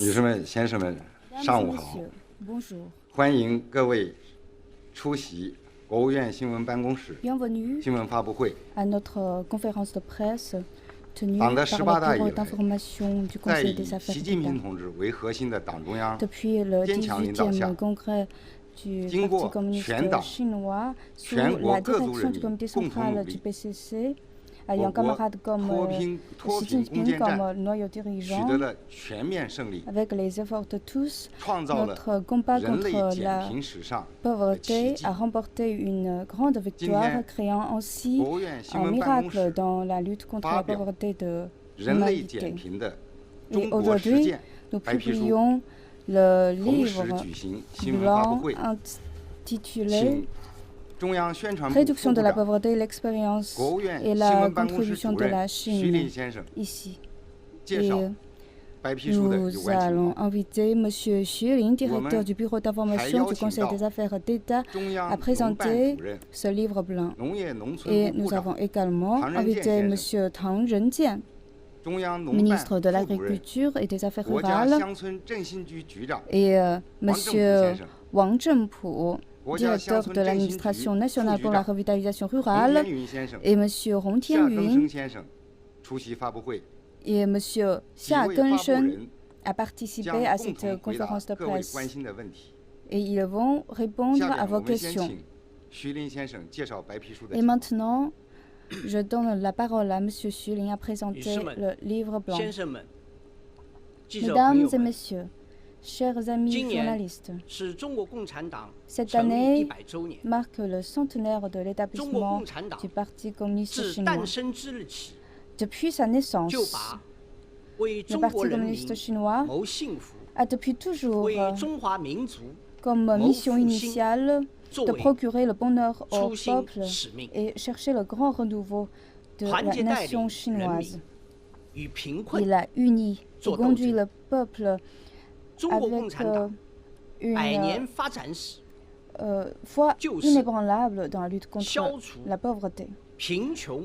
女士们、先生们，上午好！欢迎各位出席国务院新闻办公室新闻发布会。党的18大以来，在以习近平同志为核心的党中央坚强领导下，经过全党、全国各族人民共同努力，我国脱贫攻坚战取得了全面胜利，创造了人类减贫史上的奇迹。今天，国务院新闻办公室发表人类减贫的中国实践白皮书，同时举行新闻发布会，请中央宣传部副部长、国务院新闻办公室主任徐林先生介绍白皮书的有关情况。Monsieur Xu Lin, directeur du bureau d'information du Conseil des affaires d'État, a présenté ce livre blanc. Et nous avons également invité Monsieur Tang Renjian, ministre de l'Agriculture et des Affaires rurales, et Monsieur Wang Zhenpu, directeur de l'administration nationale pour la revitalisation rurale, et M. Hong Tianyun et M. Xia Genshen a participé à cette conférence de presse. Et ils vont répondre à vos questions. Et maintenant, je donne la parole à M. Xu Lin à présenter le livre blanc. Mesdames et messieurs, chers amis journalistes, cette année marque le centenaire de l'établissement du Parti communiste chinois. Depuis sa naissance, le Parti communiste chinois a depuis toujours comme mission initiale de procurer le bonheur au peuple et chercher le grand renouveau de la nation chinoise. Il a uni et conduit le peuple avec une foi inébranlable dans la lutte contre la pauvreté.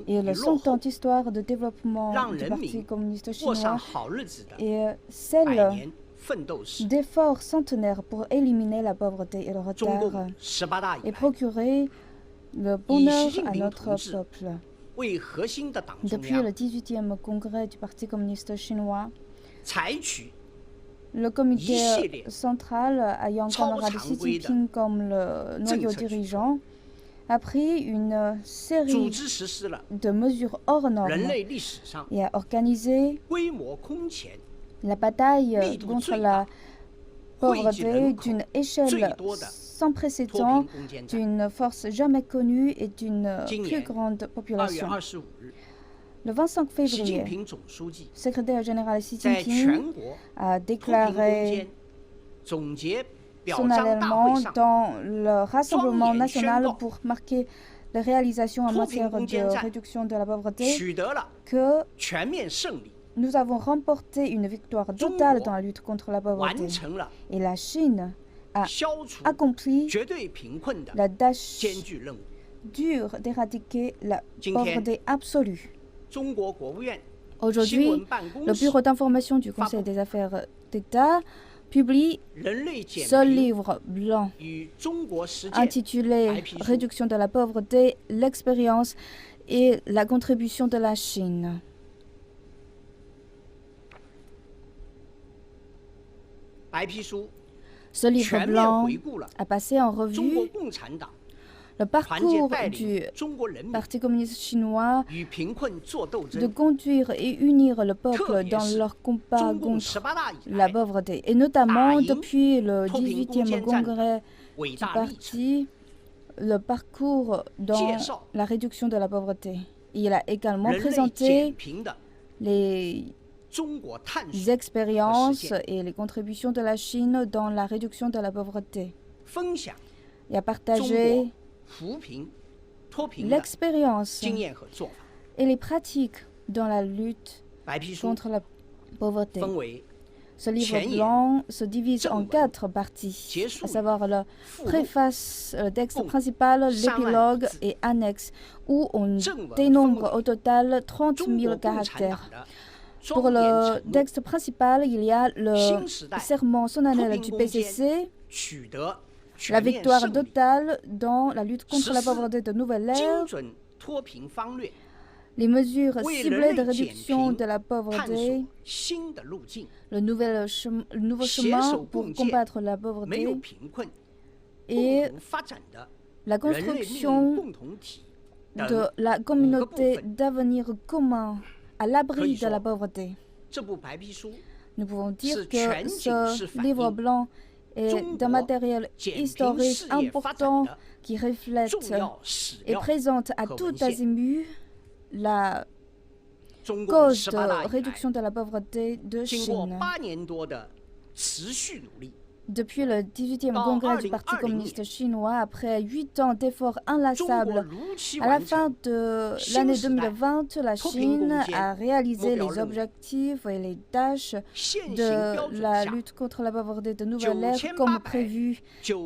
Et le 100 ans d'histoire de développement du Parti communiste chinois est celle d'efforts centenaires pour éliminer la pauvreté et le retard et procurer le bonheur à notre peuple. Depuis le 18e congrès du Parti communiste chinois, le comité central ayant camarade Xi Jinping comme le noyau dirigeant a pris une série de mesures hors normes et a organisé la bataille contre la pauvreté d'une échelle sans précédent, d'une force jamais connue et d'une plus grande population. Le 25 février, le secrétaire général Xi Jinping a déclaré solennellement dans le Rassemblement national pour marquer les réalisations en matière de réduction de la pauvreté que nous avons remporté une victoire totale dans la lutte contre la pauvreté. Et la Chine a accompli la tâche dure d'éradiquer la pauvreté absolue. Aujourd'hui, le Bureau d'information du Conseil des affaires d'État publie ce livre blanc intitulé « Réduction de la pauvreté, l'expérience et la contribution de la Chine ». Ce livre blanc a passé en revue le parcours du Parti communiste chinois de conduire et unir le peuple dans leur combat contre la pauvreté, et notamment depuis le 18e congrès du parti, le parcours dans la réduction de la pauvreté. Il a également présenté les expériences et les contributions de la Chine dans la réduction de la pauvreté. Il a partagé l'expérience et les pratiques dans la lutte contre la pauvreté. Ce livre blanc se divise en 4 parties, à savoir la préface, le texte principal, l'épilogue et annexe, où on dénombre au total 30 000 caractères. Pour le texte principal, il y a le serment solennel du PCC, la victoire totale dans la lutte contre la pauvreté de nouvelle ère, les mesures ciblées de réduction de la pauvreté, le nouveau chemin pour combattre la pauvreté et la construction de la communauté d'avenir commun à l'abri de la pauvreté. Nous pouvons dire que ce livre blanc est d'un matériel historique important qui reflète et présente à tout azimut la cause de réduction de la pauvreté de Chine. Depuis le 18e congrès du Parti communiste chinois, après 8 ans d'efforts inlassables, à la fin de l'année 2020, la Chine a réalisé les objectifs et les tâches de la lutte contre la pauvreté de nouvelle ère comme prévu.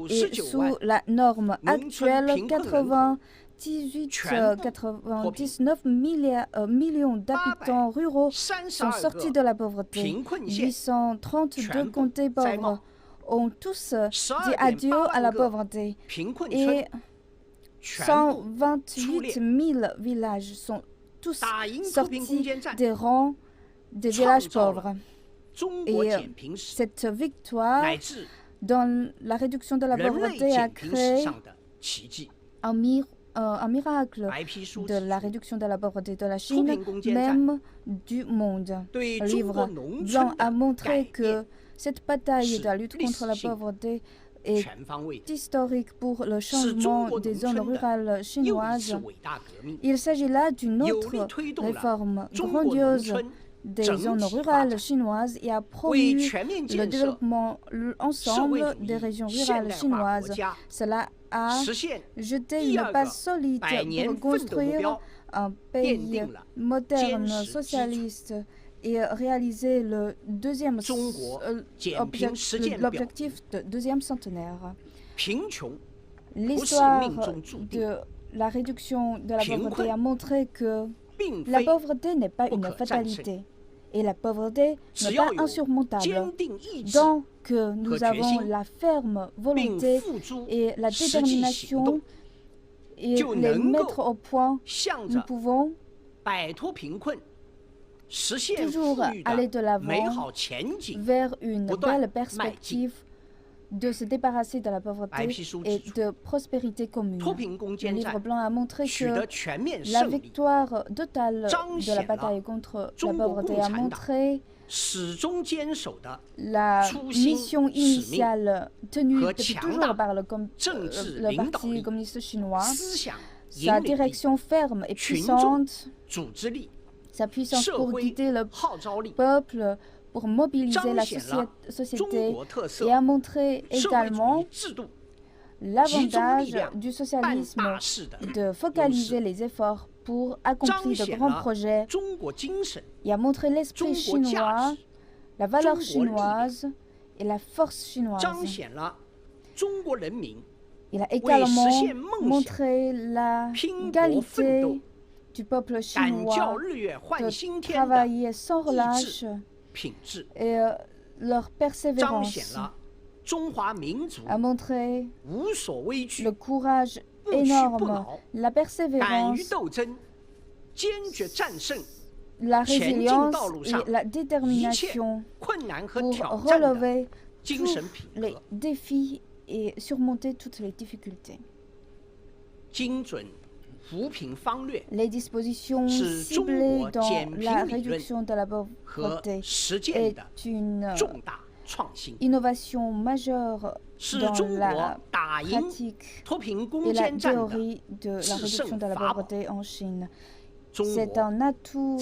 Et sous la norme actuelle, 99 millions d'habitants ruraux sont sortis de la pauvreté. 832 comtés pauvres ont tous dit adieu à la pauvreté et 128 000 villages sont tous sortis des rangs des villages pauvres. Et cette victoire dans la réduction de la pauvreté a créé un miracle de la réduction de la pauvreté de la Chine, même du monde. Le livre blanc a montré que cette bataille de la lutte contre la pauvreté est historique pour le changement des zones rurales chinoises. Il s'agit là d'une autre réforme grandiose des zones rurales chinoises et a promu le développement ensemble des régions rurales chinoises. Cela a jeté une base solide pour construire un pays moderne, socialiste, et réaliser l'objectif de deuxième centenaire. L'histoire de la réduction de la pauvreté a montré que la pauvreté n'est pas une fatalité et la pauvreté n'est pas insurmontable. Donc nous avons la ferme volonté et la détermination et les mettre au point, nous pouvons toujours aller de l'avant vers une belle perspective de se débarrasser de la pauvreté et de prospérité commune. Le livre blanc a montré que la victoire totale de la bataille contre la pauvreté a montré la mission initiale tenue depuis toujours par le Parti communiste chinois, sa direction ferme et puissante, sa puissance pour guider le peuple, pour mobiliser la société et a montré également l'avantage du socialisme de focaliser les efforts pour accomplir de grands projets et a montré l'esprit chinois, la valeur chinoise et la force chinoise. Il a également montré la qualité du peuple chinois de travailler sans relâche et leur persévérance a montré le courage énorme, la persévérance, la résilience et la détermination pour relever tous les défis et surmonter toutes les difficultés. Les dispositions ciblées dans la réduction de la pauvreté est une innovation majeure dans la pratique et la théorie de la réduction de la pauvreté en Chine. C'est un atout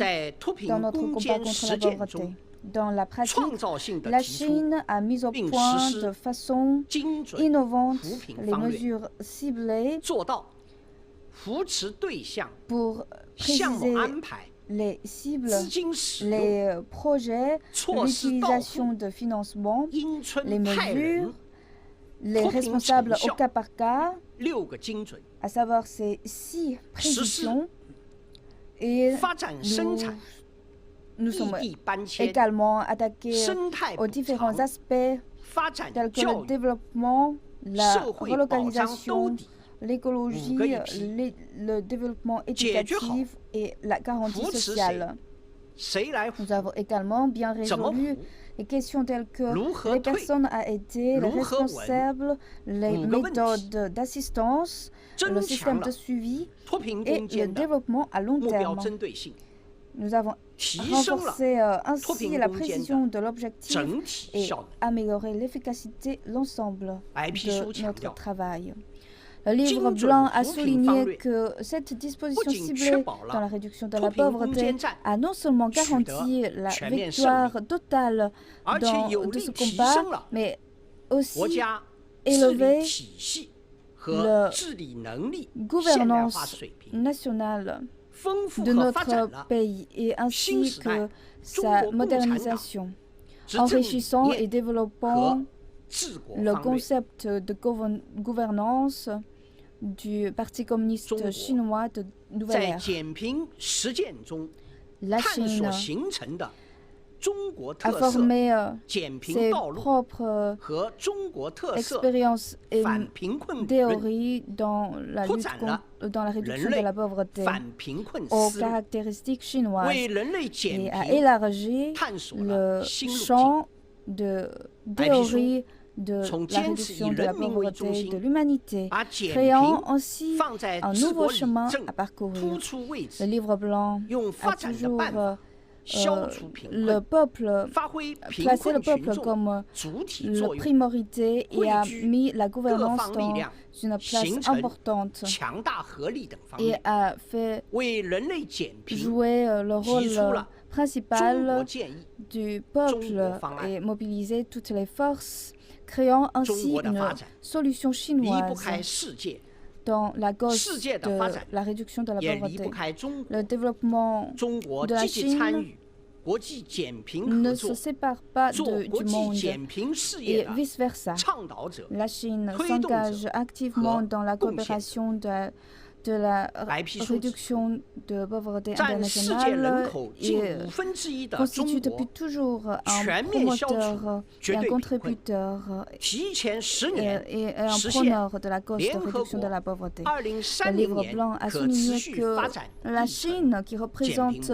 dans notre combat contre la pauvreté. Dans la pratique, la Chine a mis au point de façon innovante les mesures ciblées pour préciser les cibles, les projets, l'utilisation de financement, les mesures, les responsables au cas par cas, à savoir ces 6 précisions, et nous nous sommes également attaqués aux différents aspects tels que le développement, la relocalisation, l'écologie, le développement éducatif et la garantie sociale. Nous avons également bien résolu les questions telles que les personnes à aider, les responsables, les méthodes d'assistance, le système de suivi et le développement à long terme. Nous avons renforcé ainsi la précision de l'objectif et amélioré l'efficacité de l'ensemble de notre travail. Le livre blanc a souligné que cette disposition ciblée dans la réduction de la pauvreté a non seulement garanti la victoire totale de ce combat, mais aussi élevé la gouvernance nationale de notre pays et ainsi que sa modernisation, enrichissant et développant le concept de gouvernance du Parti communiste chinois de nouvelle ère. La Chine a formé ses propres expériences et théories dans la lutte dans la réduction de la pauvreté aux caractéristiques chinoises et a élargi le champ de théories de la réduction de la pauvreté de l'humanité, créant ainsi un nouveau chemin à parcourir. Le livre blanc a toujours placé le peuple comme la priorité et a mis la gouvernance dans une place importante et a fait jouer le rôle principal du peuple et mobiliser toutes les forces, créant ainsi une solution chinoise dans la cause de la réduction de la pauvreté. Le développement de la Chine ne se sépare pas du monde et vice-versa. La Chine s'engage activement dans la coopération de la réduction de pauvreté internationale et constitue depuis toujours un promoteur et un contributeur et un preneur de la cause de réduction de la pauvreté. Le livre blanc a souligné que la Chine, qui représente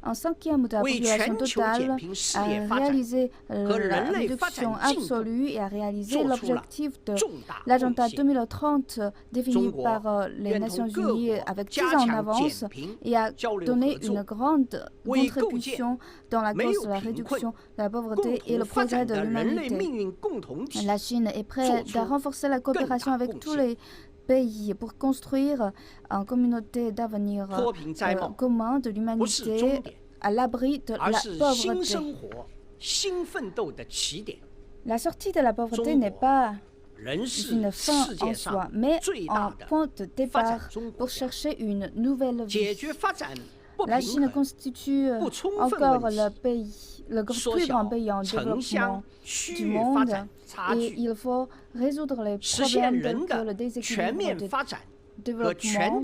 un cinquième de la population totale, a réalisé la réduction absolue et a réalisé l'objectif de l'agenda 2030 défini par les Nations Unies avec 10 ans en avance et a donné une grande contribution dans la cause de la réduction de la pauvreté et le progrès de l'humanité. La Chine est prête à renforcer la coopération avec tous les pays pour construire une communauté d'avenir commun de l'humanité à l'abri de la pauvreté. La sortie de la pauvreté n'est pas une fin en soi, mais un point de départ pour chercher une nouvelle vie. La Chine constitue encore le plus grand pays en développement du monde et il faut résoudre les problèmes tels que le déséquilibre de développement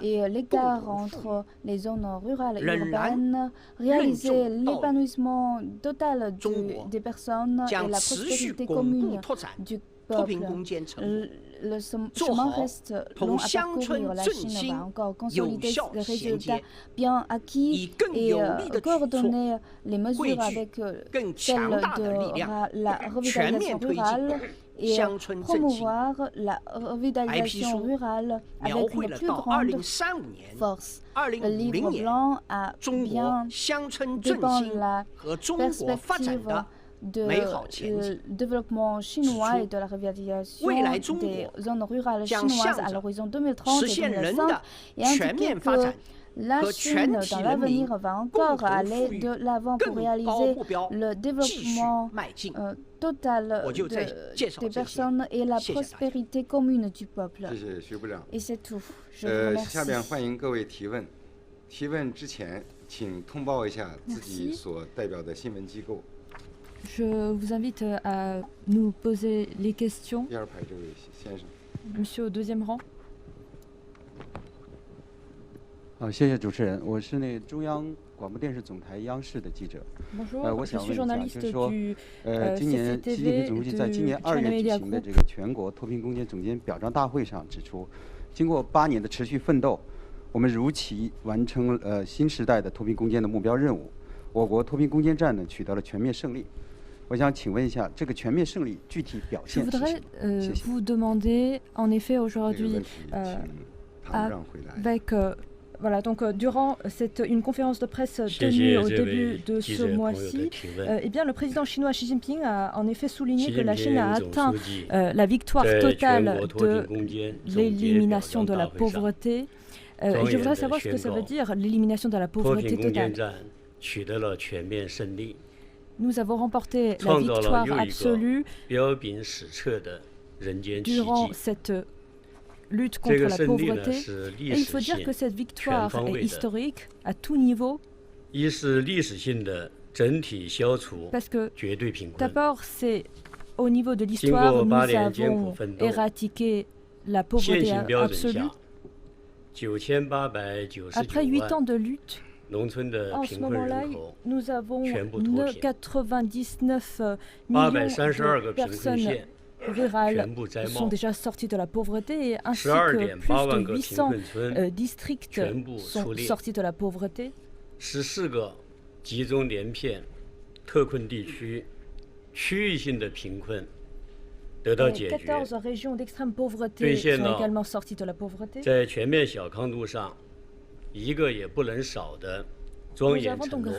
et l'écart entre les zones rurales et urbaines, réaliser l'épanouissement total des personnes et la prospérité commune du peuple. Le chemin reste long à parcourir. La Chine va encore consolider les résultats bien acquis et coordonner les mesures avec celles de la revitalisation rurale et promouvoir la revitalisation rurale avec une plus grande force. Le livre blanc a bien dépeint la perspective de développement chinois et de la revitalisation des zones rurales chinoises à l'horizon 2030 et 2005 et indiqué que la Chine, dans l'avenir, va encore aller de l'avant pour réaliser le développement total des personnes et la prospérité commune du peuple. Et c'est tout. Je vous remercie. 下面欢迎各位提问。提问之前，请通报一下自己所代表的新闻机构。 Je vous invite à nous poser les questions. Monsieur au deuxième rang. 好，谢谢主持人。我是那中央广播电视总台央视的记者。我想问一下，就是说，今年习近平总书记在今年2月举行的这个全国脱贫攻坚总监表彰大会上指出，经过8年的持续奋斗，我们如期完成了新时代的脱贫攻坚的目标任务，我国脱贫攻坚战呢取得了全面胜利。我想请问一下，这个全面胜利具体表现是什么？谢谢。vous demander, en effet, aujourd'hui, avec voilà, donc durant une conférence de presse tenue au début de ce mois-ci, eh bien, le président chinois Xi Jinping a en effet souligné que la Chine a atteint la victoire totale de l'élimination de la pauvreté. Et je voudrais savoir ce que ça veut dire, l'élimination de la pauvreté totale. Nous avons remporté la victoire absolue durant cette lutte contre la pauvreté. Et il faut dire que cette victoire est historique à tout niveau. Parce que d'abord, c'est au niveau de l'histoire, nous avons éradiqué la pauvreté absolue. Après 8 ans de lutte, en ce moment-là, nous avons 99 millions de personnes rurales sont déjà sorties de la pauvreté, ainsi que plus de 800 districts sont sortis de la pauvreté. 14个集中连片特困地区区域性的贫困得到解决。14 régions d'extrême pauvreté sont également sorties de la pauvreté. 在全面小康路上，一个也不能少的庄严承诺。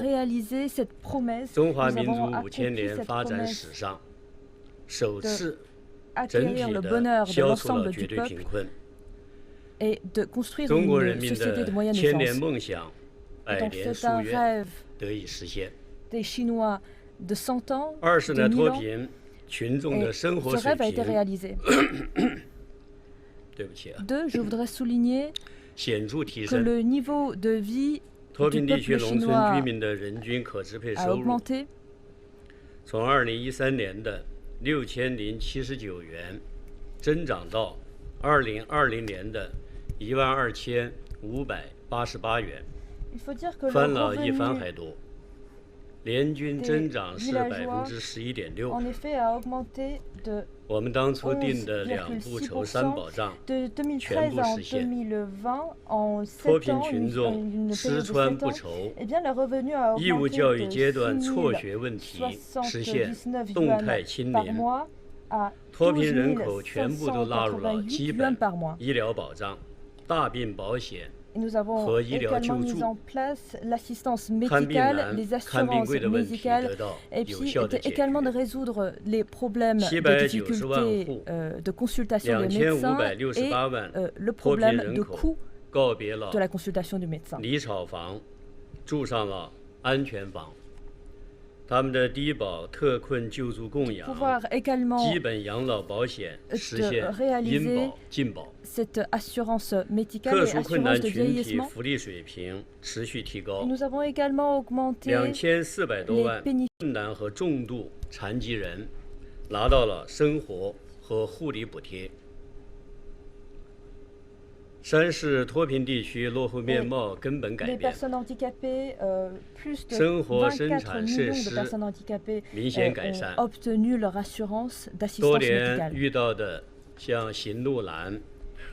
中华民族5000年发展史上首次整体的消除了绝对贫困。中国人民的千年梦想、百年夙愿得以实现。20年脱贫，群众的生活水平对不起啊，显著提升。脱贫地区农村居民的人均可支配收入从2013年的6079元增长到2020年的12588元，翻了一番还多，年均增长是11.6%。我们当初定的2不愁3保障全部实现，脱贫群众吃穿不愁，义务教育阶段辍学问题实现动态清零，脱贫人口全部都纳入了基本医疗保障、大病保险和医疗救助，看病难、看病贵的问题得到有效的解决。790万户、2568万脱贫人口告别了离巢房，住上了安全房。他们的低保、特困救助供养、基本养老保险实现应保尽保，特殊困难群体福利水平持续提高。2400多万困难和重度残疾人拿到了生活和护理补贴。3是脱贫地区落后面貌根本改变，生活生产设施明显改善。多年遇到的像行路难、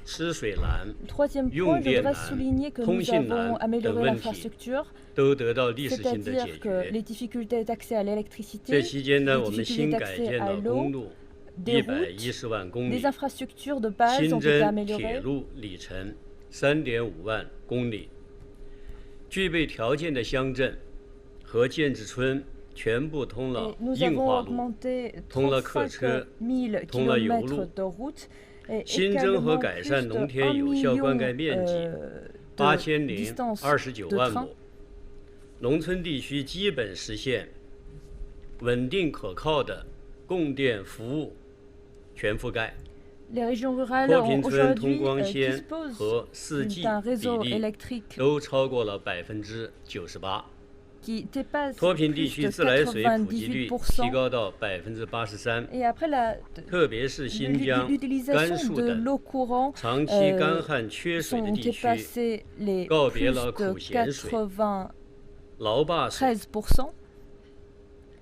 吃水难、用电难、通信难等问题，都得到历史性的解决。这期间呢，我们新改建了公路110万公里，新增铁路里程3.5万公里。具备条件的乡镇和建制村全部通了硬化路，通了客车，通了油路。新增和改善农田有效灌溉面积8029万亩，农村地区基本实现稳定可靠的供电服务全覆盖。脱贫村通光纤和4G 比例都超过了98%。脱贫地区自来水普及率提高到83%，特别是新疆、甘肃等长期干旱缺水的地区，告别了苦咸水， 13%.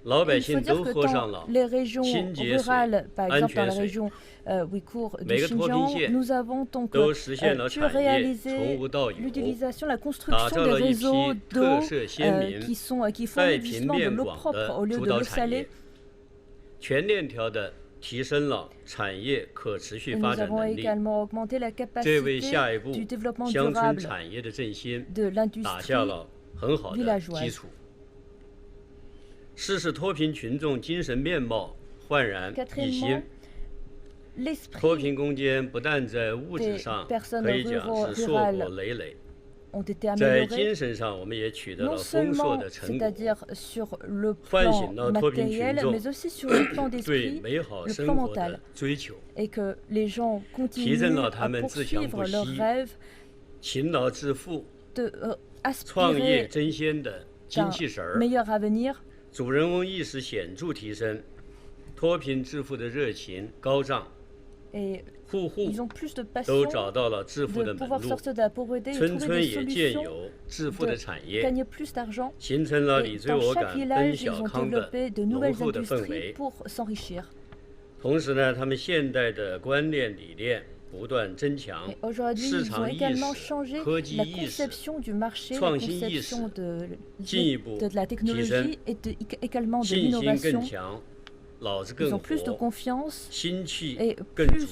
Il faut dire que dans les régions rurales, par exemple dans la région ouïghour du Xinjiang, nous avons donc pu réaliser l'utilisation, la construction des réseaux d'eau qui font l'établissement de l'eau propre au lieu de l'eau salée. Et nous avons également augmenté la capacité du développement durable de l'industrie villageoise. 世事脱贫群众精神面貌焕然一新。脱贫攻坚不但在物质上可以讲是硕果累累，在精神上我们也取得了丰硕的成果，唤醒了脱贫群众对美好生活的追求，提振了他们自强不息、勤劳致富、创业争先的精气神儿。 主人翁意识显著提升，脱贫致富的热情高涨，户户都找到了致富的门路，村村也建有致富的产业，形成了你追我赶、奔小康的浓厚的氛围。同时呢，他们现代的观念理念 不断增强，市场意识、科技意识、创新意识进一步提升，信心更强，脑子更活，心气更足。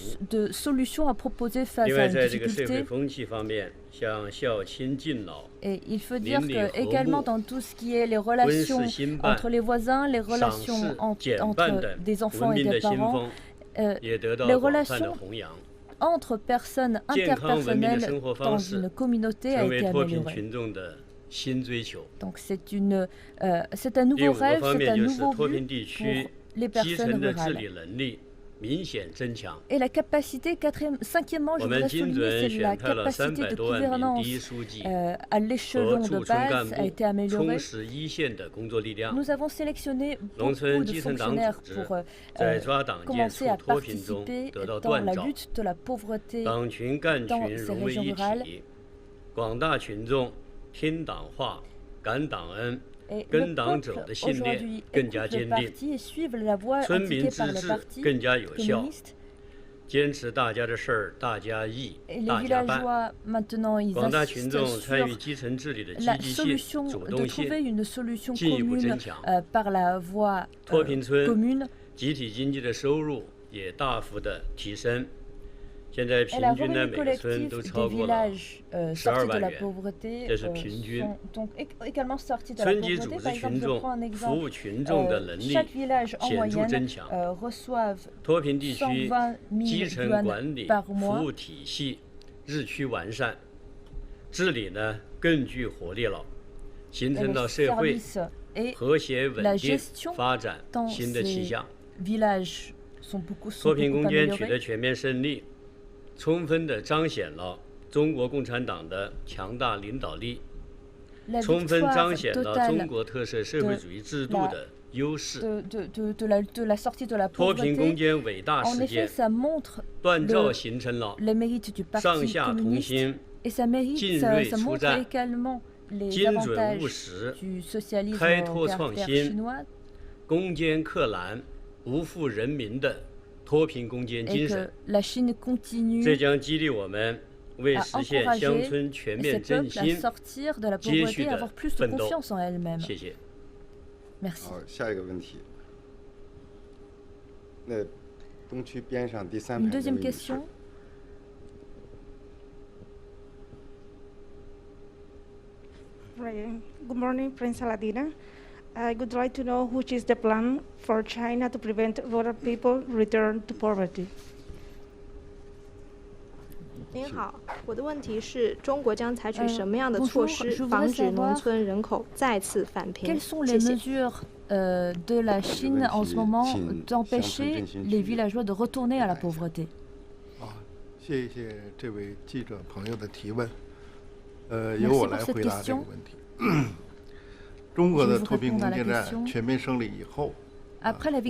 另外，在这个社会风气方面，像孝亲敬老、邻里和睦、温室兴办、赏识减半的文明的新风，也得到广泛的弘扬。 entre personnes interpersonnelles dans une communauté a été améliorée. Donc c'est un nouveau rêve, c'est un nouveau but pour les personnes rurales. Et la capacité, cinquièmement, je voudrais souligner, c'est la capacité de gouvernance à l'échelon de base a été améliorée. Nous avons sélectionné beaucoup de fonctionnaires pour commencer à participer dans la lutte de la pauvreté dans ces régions rurales. Et le peuple aujourd'hui écoute le parti et suivent la voie indiquée par le parti communiste. Et les villageois maintenant ils insistent sur la solution de trouver une solution commune par la voie commune. Et la revenu collectif des villages sortis de la pauvreté sont donc également sortis de la pauvreté. Par exemple, je prends un exemple. Chaque village en moyenne reçoivent 120 000 yuan par mois. Et le service et la gestion dans ces villages sont beaucoup améliorés. 充分地彰显了中国共产党的强大领导力，充分彰显了中国特色社会主义制度的优势。脱贫攻坚伟大事件，锻造形成了上下同心、进锐出战、精准务实、开拓创新、攻坚克难、不负人民的 脱贫攻坚精神，这将激励我们为实现乡村全面振兴接续的奋斗。谢谢。好，下一个问题。那东区边上第三排的女士。Good morning, Prensa Latina. I would like to know which is the plan for China to prevent rural people return to poverty. 您好，我的问题是中国将采取什么样的措施防止农村人口再次返贫？ Quelles sont les mesures de la Chine en ce moment d'empêcher les villageois de retourner à la pauvreté? 谢谢这位记者朋友的提问。由我来回答这个问题。中国的脱贫攻坚战全面胜利以后，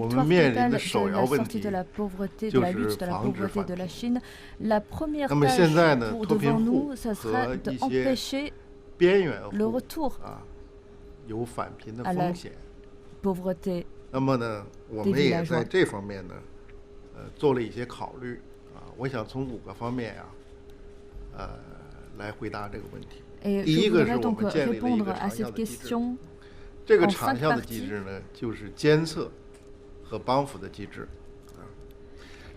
我们面临的首要问题就是防止返贫。那么现在呢，脱贫户和一些边缘户有返贫的风险。pauvreté。那么呢，我们也在这方面呢，做了一些考虑啊。我想从5个方面来回答这个问题。第一个是我们建立了一个长效的机制。这个长效的机制呢，就是监测和帮扶的机制。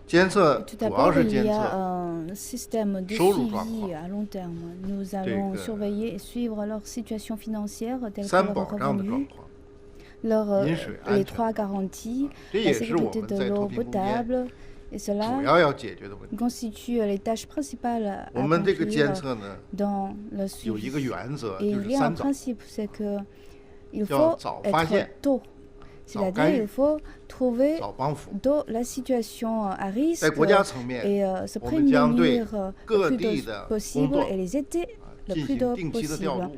监测主要是监测收入状况。3保障的状况。饮水安全。这也是我们在脱贫攻坚主要要解决的问题。我们这个监测呢，有一个原则，就是3早，要早发现、早干预、早帮扶。在国家层面，我们将对各地的工作进行定期的调度，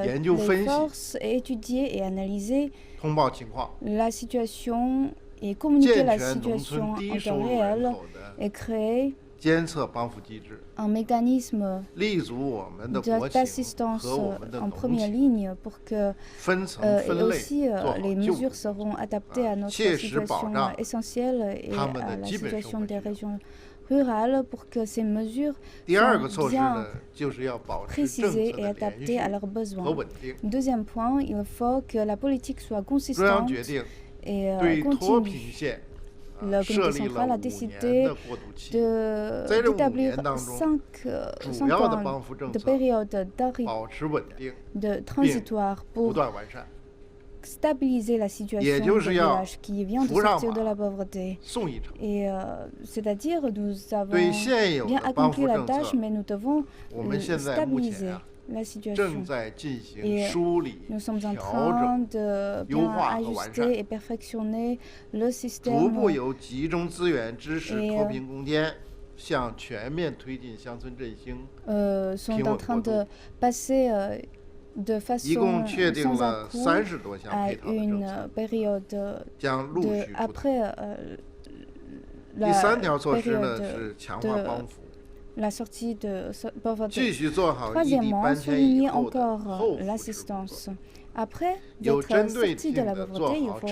研究分析，通报情况。et communiquer la situation en temps réel et créer un mécanisme d'assistance en première ligne pour que et aussi les mesures seront adaptées à notre situation essentielle et à la situation des régions rurales pour que ces mesures soient bien précisées et adaptées à leurs besoins. Deuxième point, il faut que la politique soit consistante et continue. Le comité central a décidé d'établir 5 ans de période de transitoire pour stabiliser la situation du village qui vient de sortir de la pauvreté. Et c'est-à-dire, nous avons bien accompli la tâche, mais nous devons stabiliser la situation. Et nous sommes en train de bien ajuster et perfectionner le système. Et sont en train de passer de façon sans à-coups à une période après la période de la sortie de pauvreté. Troisièmement, souligner encore l'assistance. Après d'être sorti de la pauvreté, il faut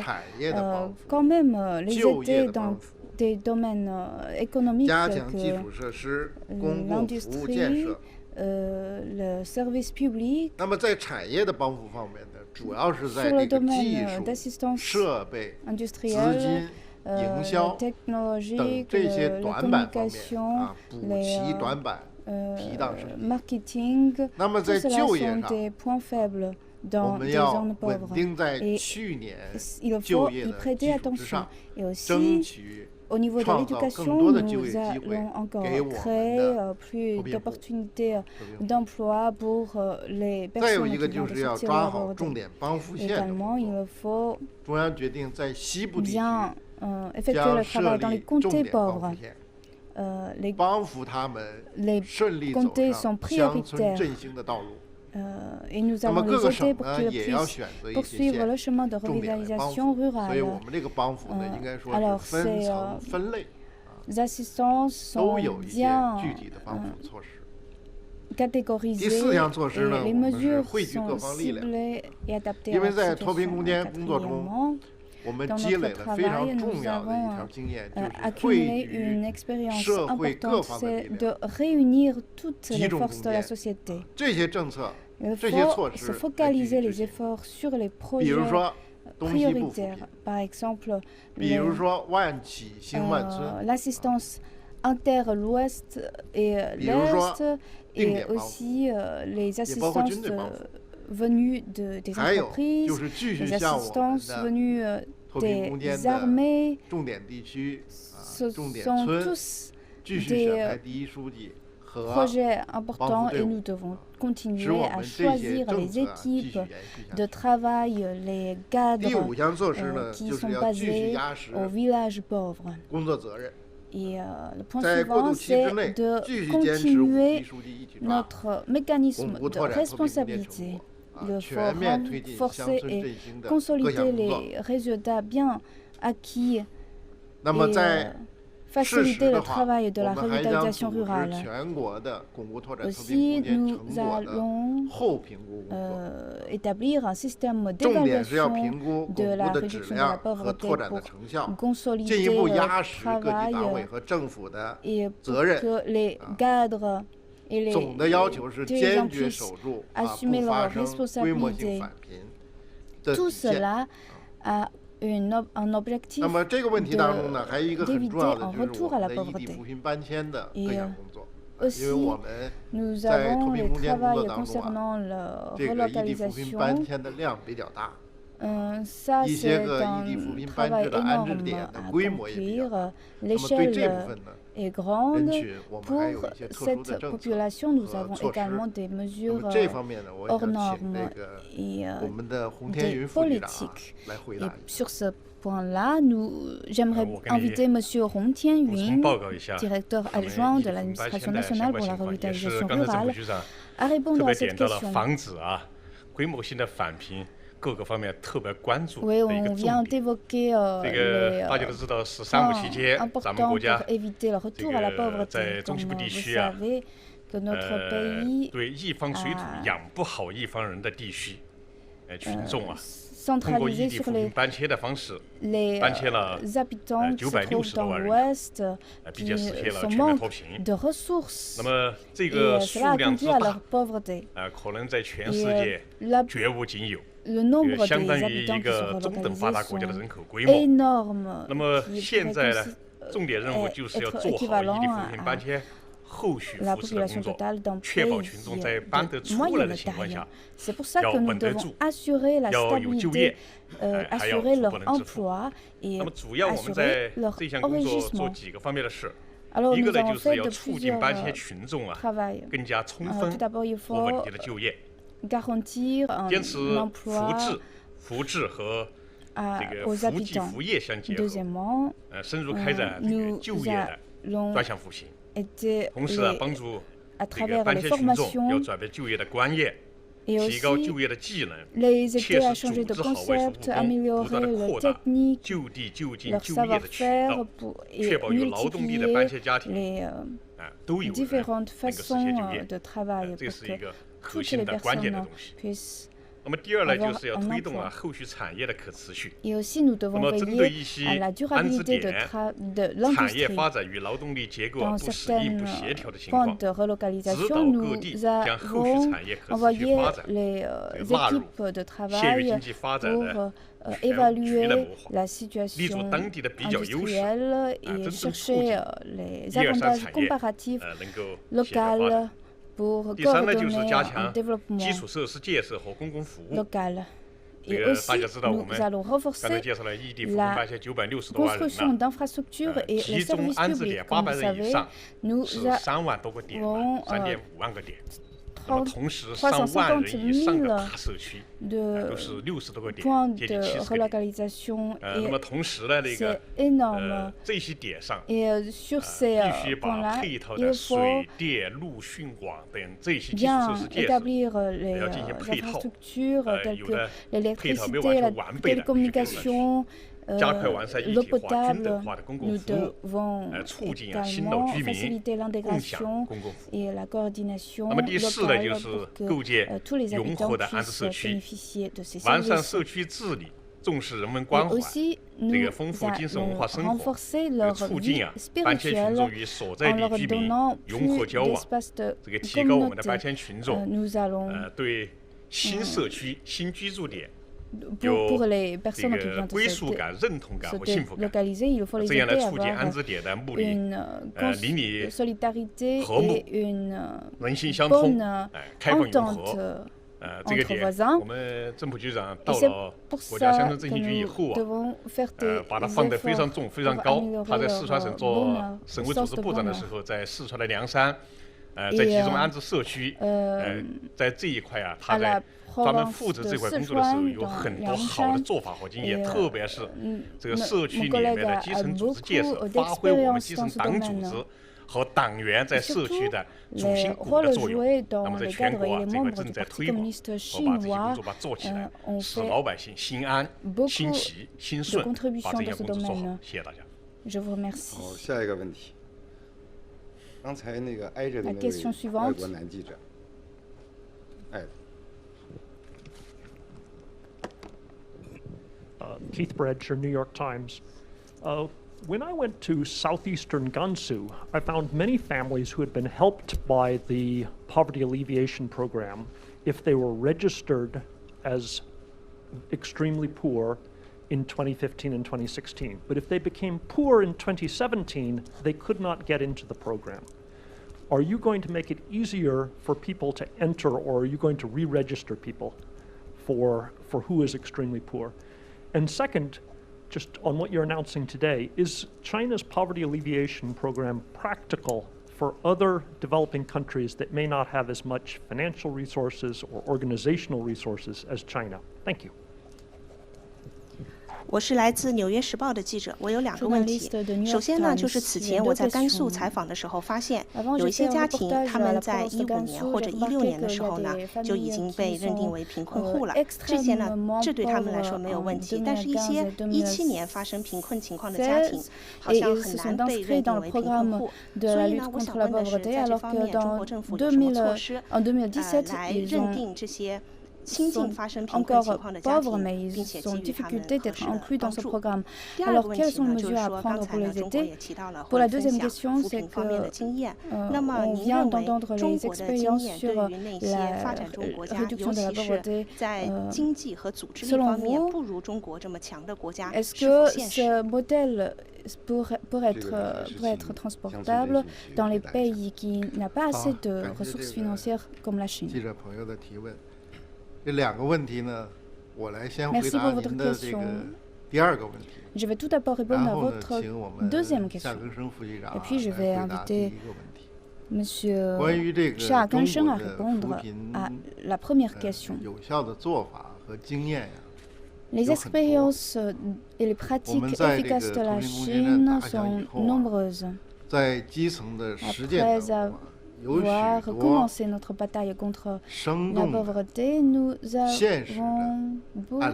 quand même les aider dans des domaines économiques que l'industrie, le service public. Sur le domaine d'assistance industrielle, technologique, la communication, le marketing, tout cela sont des points faibles dans des zones pauvres. Et il faut y prêter attention. Et aussi, au niveau de l'éducation, nous allons encore créer plus d'opportunités d'emploi pour les personnes qui viennent de sortir de la pauvreté. Également, il faut bien effectuer le travail dans les comtés pauvres. Les comtés sont prioritaires. Et nous allons les aider pour qu'ils puissent poursuivre le chemin de revitalisation rurale. Alors, ces assistances sont bien catégorisées et les mesures sont ciblées et adaptées à la situation. Quatrièmement, dans notre travail, nous avons accumulé une expérience importante, c'est de réunir toutes les forces de la société. Il faut se focaliser les efforts sur les projets prioritaires. Par exemple, l'assistance inter l'Ouest et l'Est et aussi les assistances venues des entreprises, les assistances venues des armées. Ce sont tous des projets importants et nous devons continuer à choisir les équipes de travail, les cadres qui sont basés au village pauvre. Et le point suivant, c'est de continuer notre mécanisme de responsabilité. Il faut renforcer et consolider les résultats bien acquis et faciliter le travail de la revitalisation rurale. Aussi, nous allons établir un système d'évaluation de la réduction de la pauvreté pour consolider le travail et pour que les cadres et les dirigeants puissent assumer leurs responsabilités. Tout cela a un objectif d'éviter un retour à la pauvreté. Et aussi, nous avons le travail concernant la relocalisation. Ça, c'est un travail énorme à accomplir. L'échelle est grande. Pour cette population, nous avons également des mesures hors normes et des politiques. Et sur ce point-là, j'aimerais inviter M. Hong Tianyun, directeur adjoint de l'administration nationale pour la revitalisation rurale, à répondre à cette question. Oui, on vient d'évoquer les points importants pour éviter le retour à la pauvreté. Comme vous savez que notre pays a centralisé sur les habitants qui se trouvent dans l'Ouest, qui sont manquent de ressources, et cela a conduit à leur pauvreté. Le nombre des habitants qui sont relocalisés sont énormes, qui être équivalent à la population totale d'un pays de moyenne taille. C'est pour ça que nous devons assurer la stabilité, assurer leur emploi et assurer leur enrichissement. Alors nous avons fait de plusieurs travaux. Tout d'abord, il faut garantir un emploi aux habitants. Deuxièmement, nous allons aider à travers les formations et aussi les aider à changer de concept, améliorer leur technique, leur savoir-faire et multiplier les différentes façons de travail pour que toutes les personnes puissent avoir un emploi. Et aussi, nous devons veiller à la durabilité de l'industrie. Dans certains points de relocalisation, nous avons envoyé les équipes de travail pour évaluer la situation industrielle et chercher les avantages comparatifs locaux pour coordonner un développement local. Et aussi, nous allons renforcer la construction d'infrastructures et les services publics. Comme vous savez, nous avons 350 000 de points de relocalisation et c'est énorme. Et sur ces points-là, il faut bien établir les infrastructures telles que l'électricité, la télécommunication, l'eau potable. Nous devons également faciliter l'intégration et la coordination locale pour que tous les habitants puissent bénéficier de ces services. Et aussi, nous allons renforcer leur vie spirituelle en leur donnant plus d'espace de communauté. Nous allons pour les personnes qui viennent de se délocaliser, il faut les aider à avoir une solidarité et une bonne entente entre voisins. Et c'est pour ça que nous devons faire des efforts pour améliorer leur bonheur, sens de bonheur. À la province de Sichuan, dans Liangshan, mon collègue a beaucoup d'expérience dans ce domaine. Et surtout, les rôles joués dans le cadre et les membres du Parti communiste chinois ont fait beaucoup de contributions dans ce domaine. Je vous remercie. 好，下一个问题。刚才那个挨着的那位外国男记者，哎。Keith Bredger, New York Times. When I went to southeastern Gansu, I found many families who had been helped by the poverty alleviation program if they were registered as extremely poor in 2015 and 2016. But if they became poor in 2017, they could not get into the program. Are you going to make it easier for people to enter, or are you going to re-register people for who is extremely poor? And second, just on what you're announcing today, is China's poverty alleviation program practical for other developing countries that may not have as much financial resources or organizational resources as China? Thank you. 我是来自《纽约时报》的记者，我有2个问题。首先呢，就是此前我在甘肃采访的时候发现，有一些家庭他们在15年或者16年的时候呢，就已经被认定为贫困户了。这些呢，这对他们来说没有问题。但是，一些17年发生贫困情况的家庭，好像很难被认定为贫困户。所以呢，我想问的是，在这方面，中国政府有什么措施来认定这些 sont encore pauvres, mais ils ont difficulté d'être inclus dans ce programme. Alors, quelles sont les mesures à prendre pour les aider? Pour la deuxième question, c'est que on vient d'entendre les expériences sur la réduction de la pauvreté. Selon vous, est-ce que ce modèle pourrait être transportable dans les pays qui n'ont pas assez de ressources financières comme la Chine? 这2个问题呢，我来先回答您的这个第2个问题。Je vais tout d'abord répondre à votre deuxième question. Et puis je vais inviter Monsieur Xia Gengsheng à répondre à la première question. Les expériences et les pratiques efficaces de la Chine sont nombreuses. Après avoir commencé notre bataille contre la pauvreté, nous avons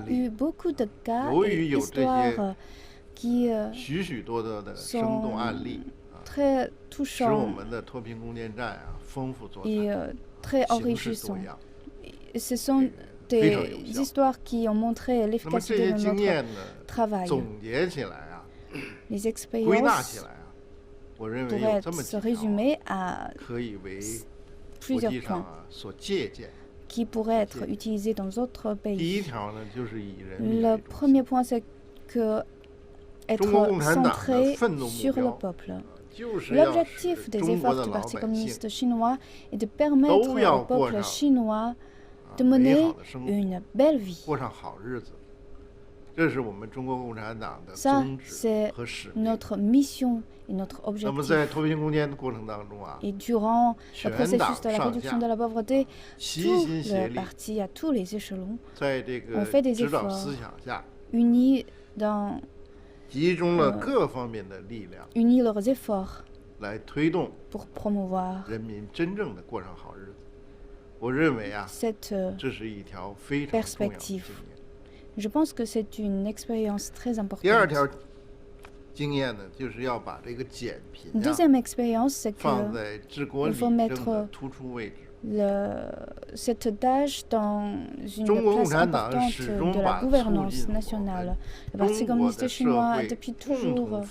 eu beaucoup de cas et d'histoires qui sont très touchants et très enrichissants. Ce sont des histoires qui ont montré l'efficacité de notre travail. Les expériences pourrait se résumer à plusieurs points qui pourraient être utilisés dans d'autres pays. Le premier point, c'est être centré sur le peuple. L'objectif des efforts du Parti communiste chinois est de permettre au peuple chinois de mener une belle vie. Ça, c'est notre mission et notre objectif. Et durant le processus de la réduction de la pauvreté, tout le parti, à tous les échelons, ont fait des efforts unis dans unis leurs efforts pour promouvoir cette perspective. Je pense que c'est une expérience très importante. Deuxième expérience, c'est qu'il faut mettre cette tâche dans une place importante de la gouvernance nationale. Le Parti communiste chinois a depuis toujours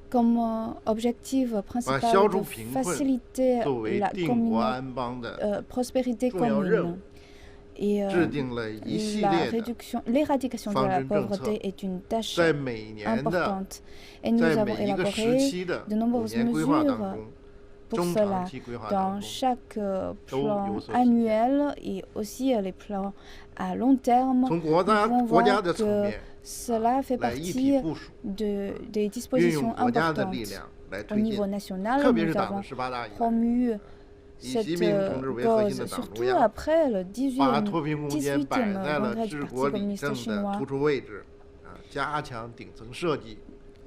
comme objectif principal de faciliter la prospérité commune. Et l'éradication de la pauvreté est une tâche importante. Et nous avons élaboré de nombreuses mesures pour cela dans chaque plan annuel et aussi les plans à long terme. Nous pouvons voir que cela fait partie des dispositions importantes. Au niveau national, nous avons promu cette cause, surtout après le 18e congrès du Parti communiste chinois.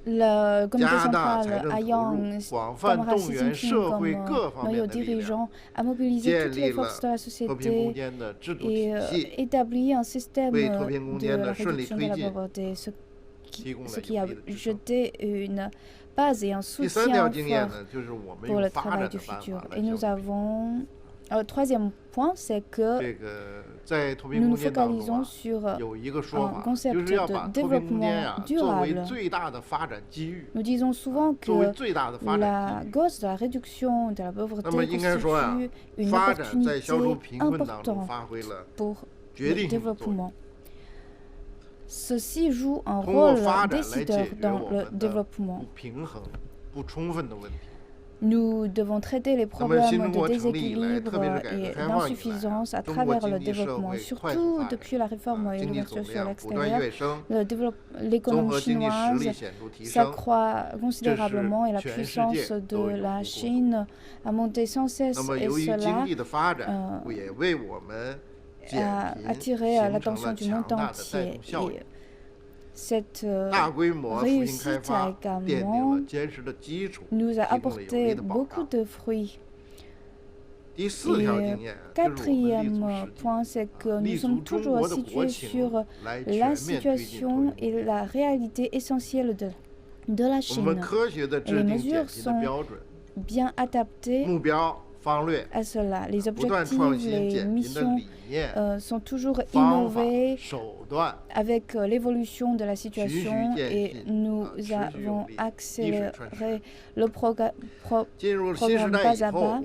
Le comité central ayant camarade Xi Jinping comme noyau dirigeant a mobilisé toutes les forces de la société et établi un système de la réduction de la pauvreté, ce ce qui a jeté une base et un soutien fort pour le travail du futur. Et nous avons... Le troisième point, c'est que nous nous focalisons sur un concept de développement durable. Nous disons souvent que la cause de la réduction de la pauvreté constitue une opportunité importante pour le développement. Ceci joue un rôle décideur dans le développement. Nous devons traiter les problèmes de déséquilibre et d'insuffisance à travers le développement. Surtout depuis la réforme et l'ouverture sur l'extérieur, l'économie chinoise s'accroît considérablement et la puissance de la Chine a monté sans cesse. Et cela a attiré l'attention du monde entier. Et cette réussite a également nous a apporté beaucoup de fruits. Et quatrième point, c'est que nous sommes toujours situés sur la situation et la réalité essentielle de la Chine. Et les mesures sont bien adaptées à cela. Les objectifs, les missions sont toujours innovés avec l'évolution de la situation et nous avons accéléré le programme pas à pas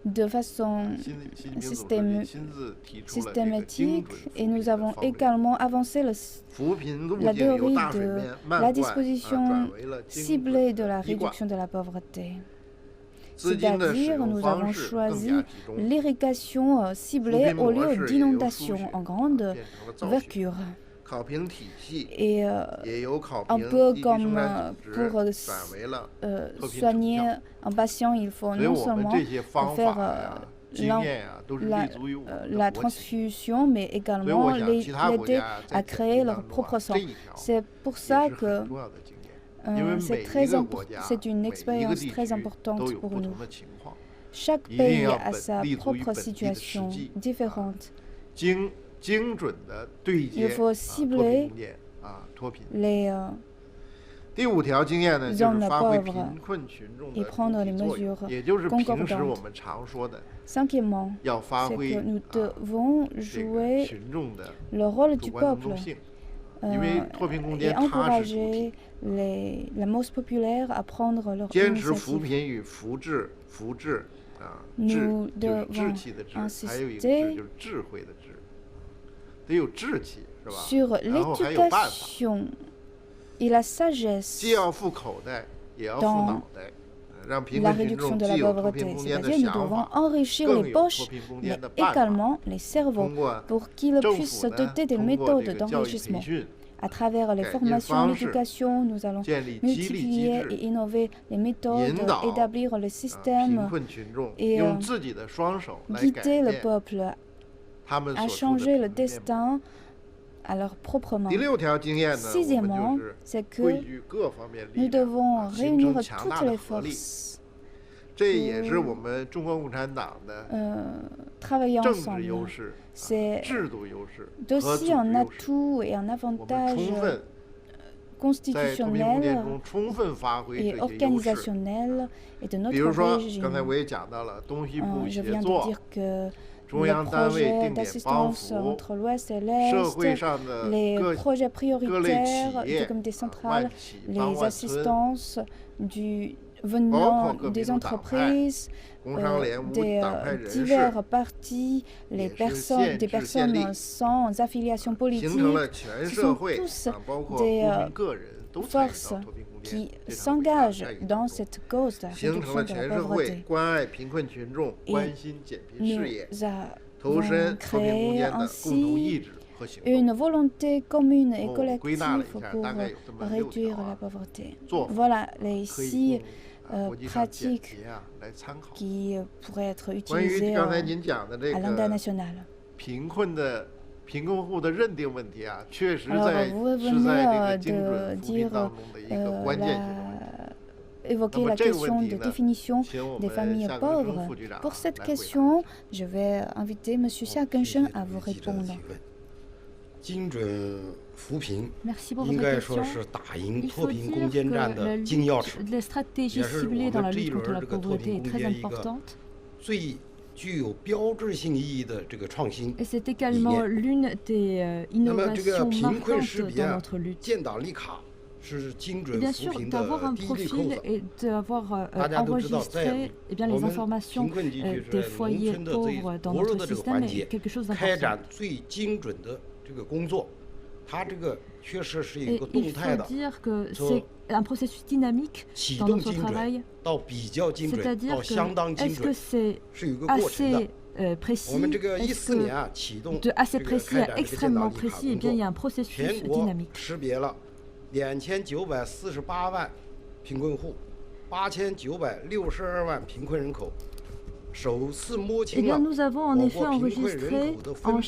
de façon systématique et nous avons également avancé la théorie de la disposition ciblée de la réduction de la pauvreté. C'est-à-dire, nous avons choisi l'irrigation ciblée au lieu d'inondation en grande envergure. Et un peu comme pour soigner un patient, il faut non seulement faire la transfusion, mais également l'aider à créer leur propre sang. C'est pour ça que c'est une expérience très importante pour nous. Chaque pays a sa propre situation différente. Il faut cibler les zones pauvres et prendre les mesures concordantes. Cinquièmement, c'est que nous devons jouer le rôle du peuple et encourager la masse populaire à prendre leur initiative. Nous devons insister sur l'éducation et la sagesse dans la réduction de la pauvreté. C'est-à-dire nous devons enrichir les poches, mais également les cerveaux, pour qu'ils puissent se doter des méthodes d'enrichissement. À travers les formations, l'éducation, nous allons multiplier et innover les méthodes, établir le système et guider le peuple à changer le destin à leur propre main. Sixièmement, c'est que nous devons réunir toutes les forces travailler ensemble. C'est aussi un atout et un avitage constitutionnel et organisationnel et de notre régime. Je viens de dire que les projets d'assistance entre l'Ouest et l'Est, les projets prioritaires du comité central, les assistances venant des entreprises, des divers partis, des personnes sans affiliation politique, ce sont tous des forces qui s'engagent dans cette cause de la réduction de la pauvreté. Et nous avons créé ainsi une volonté commune et collective pour réduire la pauvreté. Voilà les 6 pratiques qui pourraient être utilisées à l'international. Alors, vous venez de dire évoquer la question de définition des familles pauvres. Pour cette question, je vais inviter M. Xia Genshen à vous répondre. 扶贫应该说是打赢脱贫攻坚战的金钥匙，也是我们这一轮这个脱贫攻坚一个最具有标志性意义的这个创新理念。那么这个贫困识别建档立卡是精准扶贫的第一粒扣子。大家都知道，在我们贫困地区是农村的最薄弱的这个环节，开展最精准的这个工作。它这个确实是一个动态的，从启动精准到比较精准到相当精准，是有一个过程的。我们这个14年啊启动这个开展这个建档立卡工作，全国识别了2948万贫困户，8962万贫困人口。首次摸清了我国贫困人口的分布、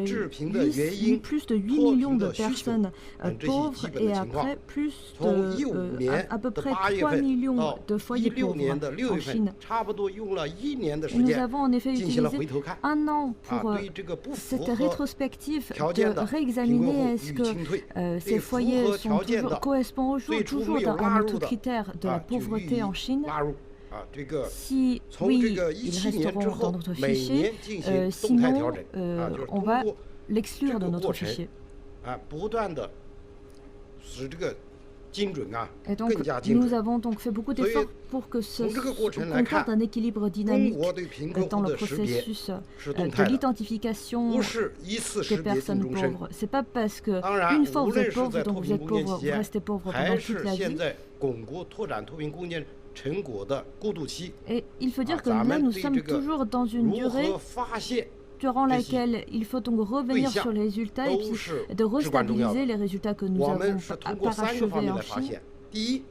致贫的原因、脱贫的需求等这些基本的情况。从2015年的8月份到2016年的6月份，差不多用了1年的时间进行了回头看，对这个不符合条件的贫困户予以清退，对符合条件的最初没有拉入的就予以拉入。这个从这个17年之后，每年进行动态调整，就是通过这个过程，不断的使这个精准更加精准。所以从这个过程来看，中国对贫困户的识别是动态的，不是依次识别定终身。当然，无论是在脱贫攻坚期间，还是现在巩固拓展脱贫攻坚成果的过渡期，咱们对这个如何发现durant laquelle il faut donc revenir sur les résultats et puis de restabiliser les résultats que nous avons parachevés en Chine.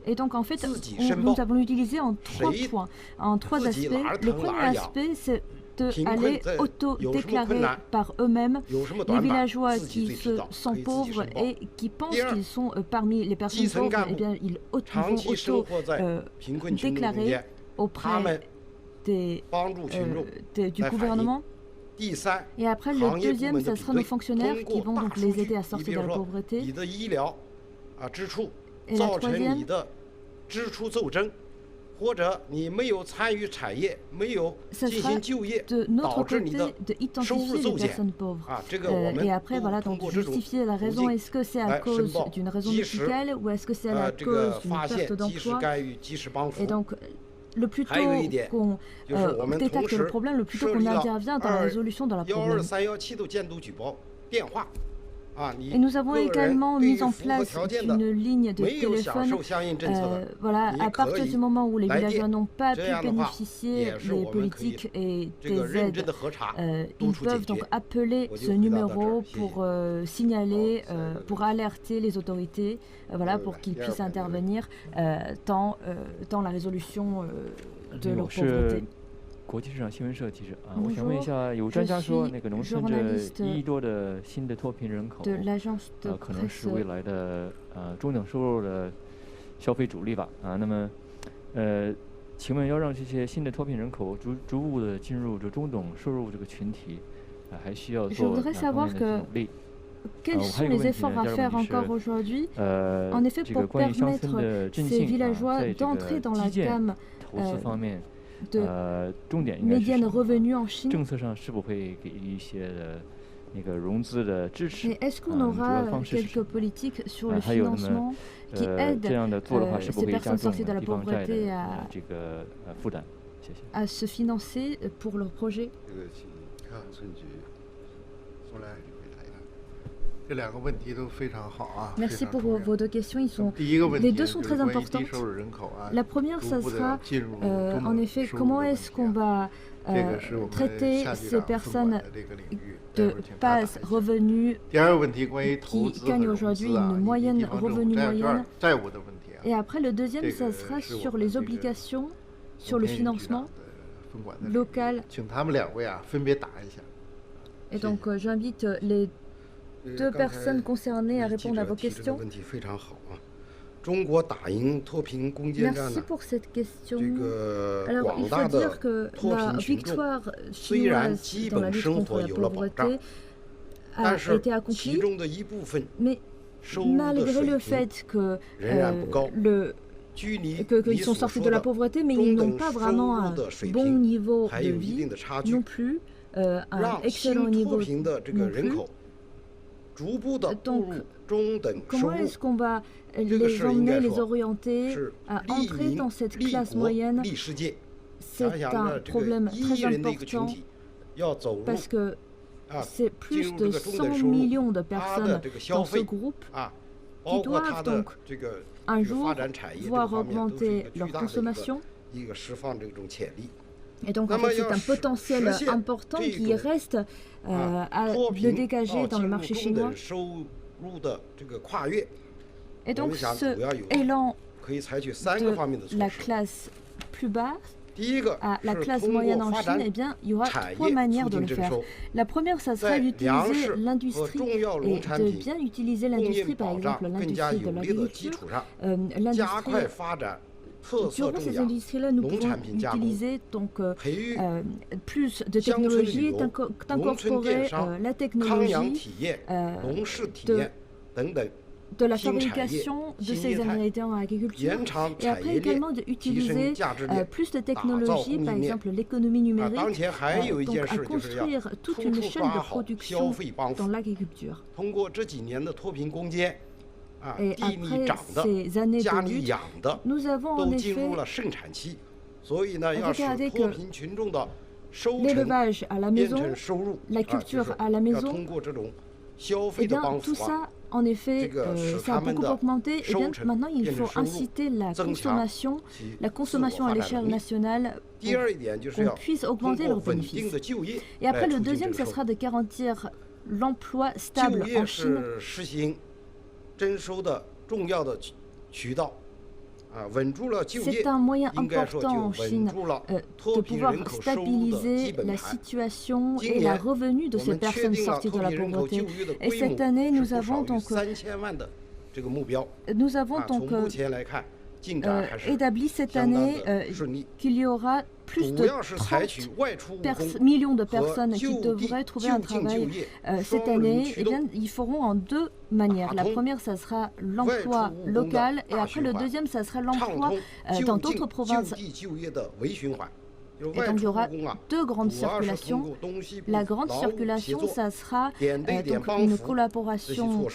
Et donc en fait, nous avons utilisé en 3 points, en 3 aspects. Le premier aspect, c'est d'aller auto-déclarer par eux-mêmes les villageois qui se sentent pauvres et qui pensent qu'ils sont parmi les personnes pauvres, eh bien ils vont auto-déclarer auprès du gouvernement. Et après, le deuxième, ce sera nos fonctionnaires qui vont donc les aider à sortir de la pauvreté. Et la troisième, 或者你没有参与产业，没有进行就业，导致你的收入骤减这个我们通过这种途径来这个发现，及时干预，及时帮扶。还有一点就是我们同时设立了21217的监督举报电话。Et nous avons également mis en place une ligne de téléphone. Voilà, à partir du moment où les villageois n'ont pas pu bénéficier des politiques et des aides, ils peuvent donc appeler ce numéro pour signaler, pour alerter les autorités, voilà, pour qu'ils puissent intervenir dans la résolution de leur pauvreté. 国际市场新闻社记者我想问一下，有专家说那个农村这1亿多的新的脱贫人口，可能是未来的中等收入的消费主力吧那么请问要让这些新的脱贫人口逐步的进入这中等收入这个群体还需要做哪方面的努力？Quels sont les efforts à faire encore aujourd'hui En effet, pour permettre ces villageois d'entrer dans la gamme de médiane revenu en Chine. Mais est-ce qu'on aura quelques politiques sur le financement qui aident ces personnes sorties de la pauvreté à se financer pour leurs projets? Merci pour vos 2 questions. Les 2 sont très importantes. La première, ça sera en effet comment est-ce qu'on va traiter ces personnes de basse revenu qui gagnent aujourd'hui une moyenne revenu moyenne. Et après, le deuxième, ça sera sur les obligations, sur le financement local. Et donc, j'invite les 2 personnes concernées à répondre à vos questions. Merci pour cette question. Alors, il faut dire que la victoire chinoise dans la lutte contre la pauvreté a été accompli, mais malgré le fait que qu'ils sont sortis de la pauvreté, mais ils n'ont pas vraiment un bon niveau de vie non plus, un excellent niveau non plus. Donc, comment est-ce qu'on va les emmener, les orienter à entrer dans cette classe moyenne? C'est un problème très important parce que c'est plus de 100 millions de personnes dans ce groupe qui doivent donc un jour voir augmenter leur consommation. Et donc en fait c'est un potentiel important qui reste à le dégager dans le marché chinois. Et donc ce élan de la classe plus basse à la classe moyenne en Chine, eh bien, il y aura trois manières de le faire. La première, ça sera d'utiliser l'industrie et de bien utiliser l'industrie, par exemple l'industrie de l'agriculture, l'industrie. Durant ces industries-là, nous pouvons utiliser donc plus de technologies, d'incorporer la technologie de la fabrication de ces ingrédients en agriculture et après également d'utiliser plus de technologies, par exemple l'économie numérique, donc à construire toute une chaîne de production dans l'agriculture. Et après ces années de lutte, nous avons en effet regardé que l'élevage à la maison, la culture à la maison, et bien tout ça, en effet, ça a beaucoup augmenté. Et bien maintenant, il faut inciter la consommation à l'échelle nationale pour qu'on puisse augmenter leurs bénéfices. Et après, le deuxième, ce sera de garantir l'emploi stable en Chine. C'est un moyen important en Chine de pouvoir stabiliser la situation et la revenu de ces personnes sorties de la pauvreté. Et cette année, nous avons donc établi cette année qu'il y aura plus de 30 millions de personnes qui devraient trouver un travail cette année. Eh bien, ils feront en deux manières. La première, ça sera l'emploi local et après le deuxième, ça sera l'emploi dans d'autres provinces. Et donc il y aura deux grandes circulations. La grande circulation, ça sera donc une collaboration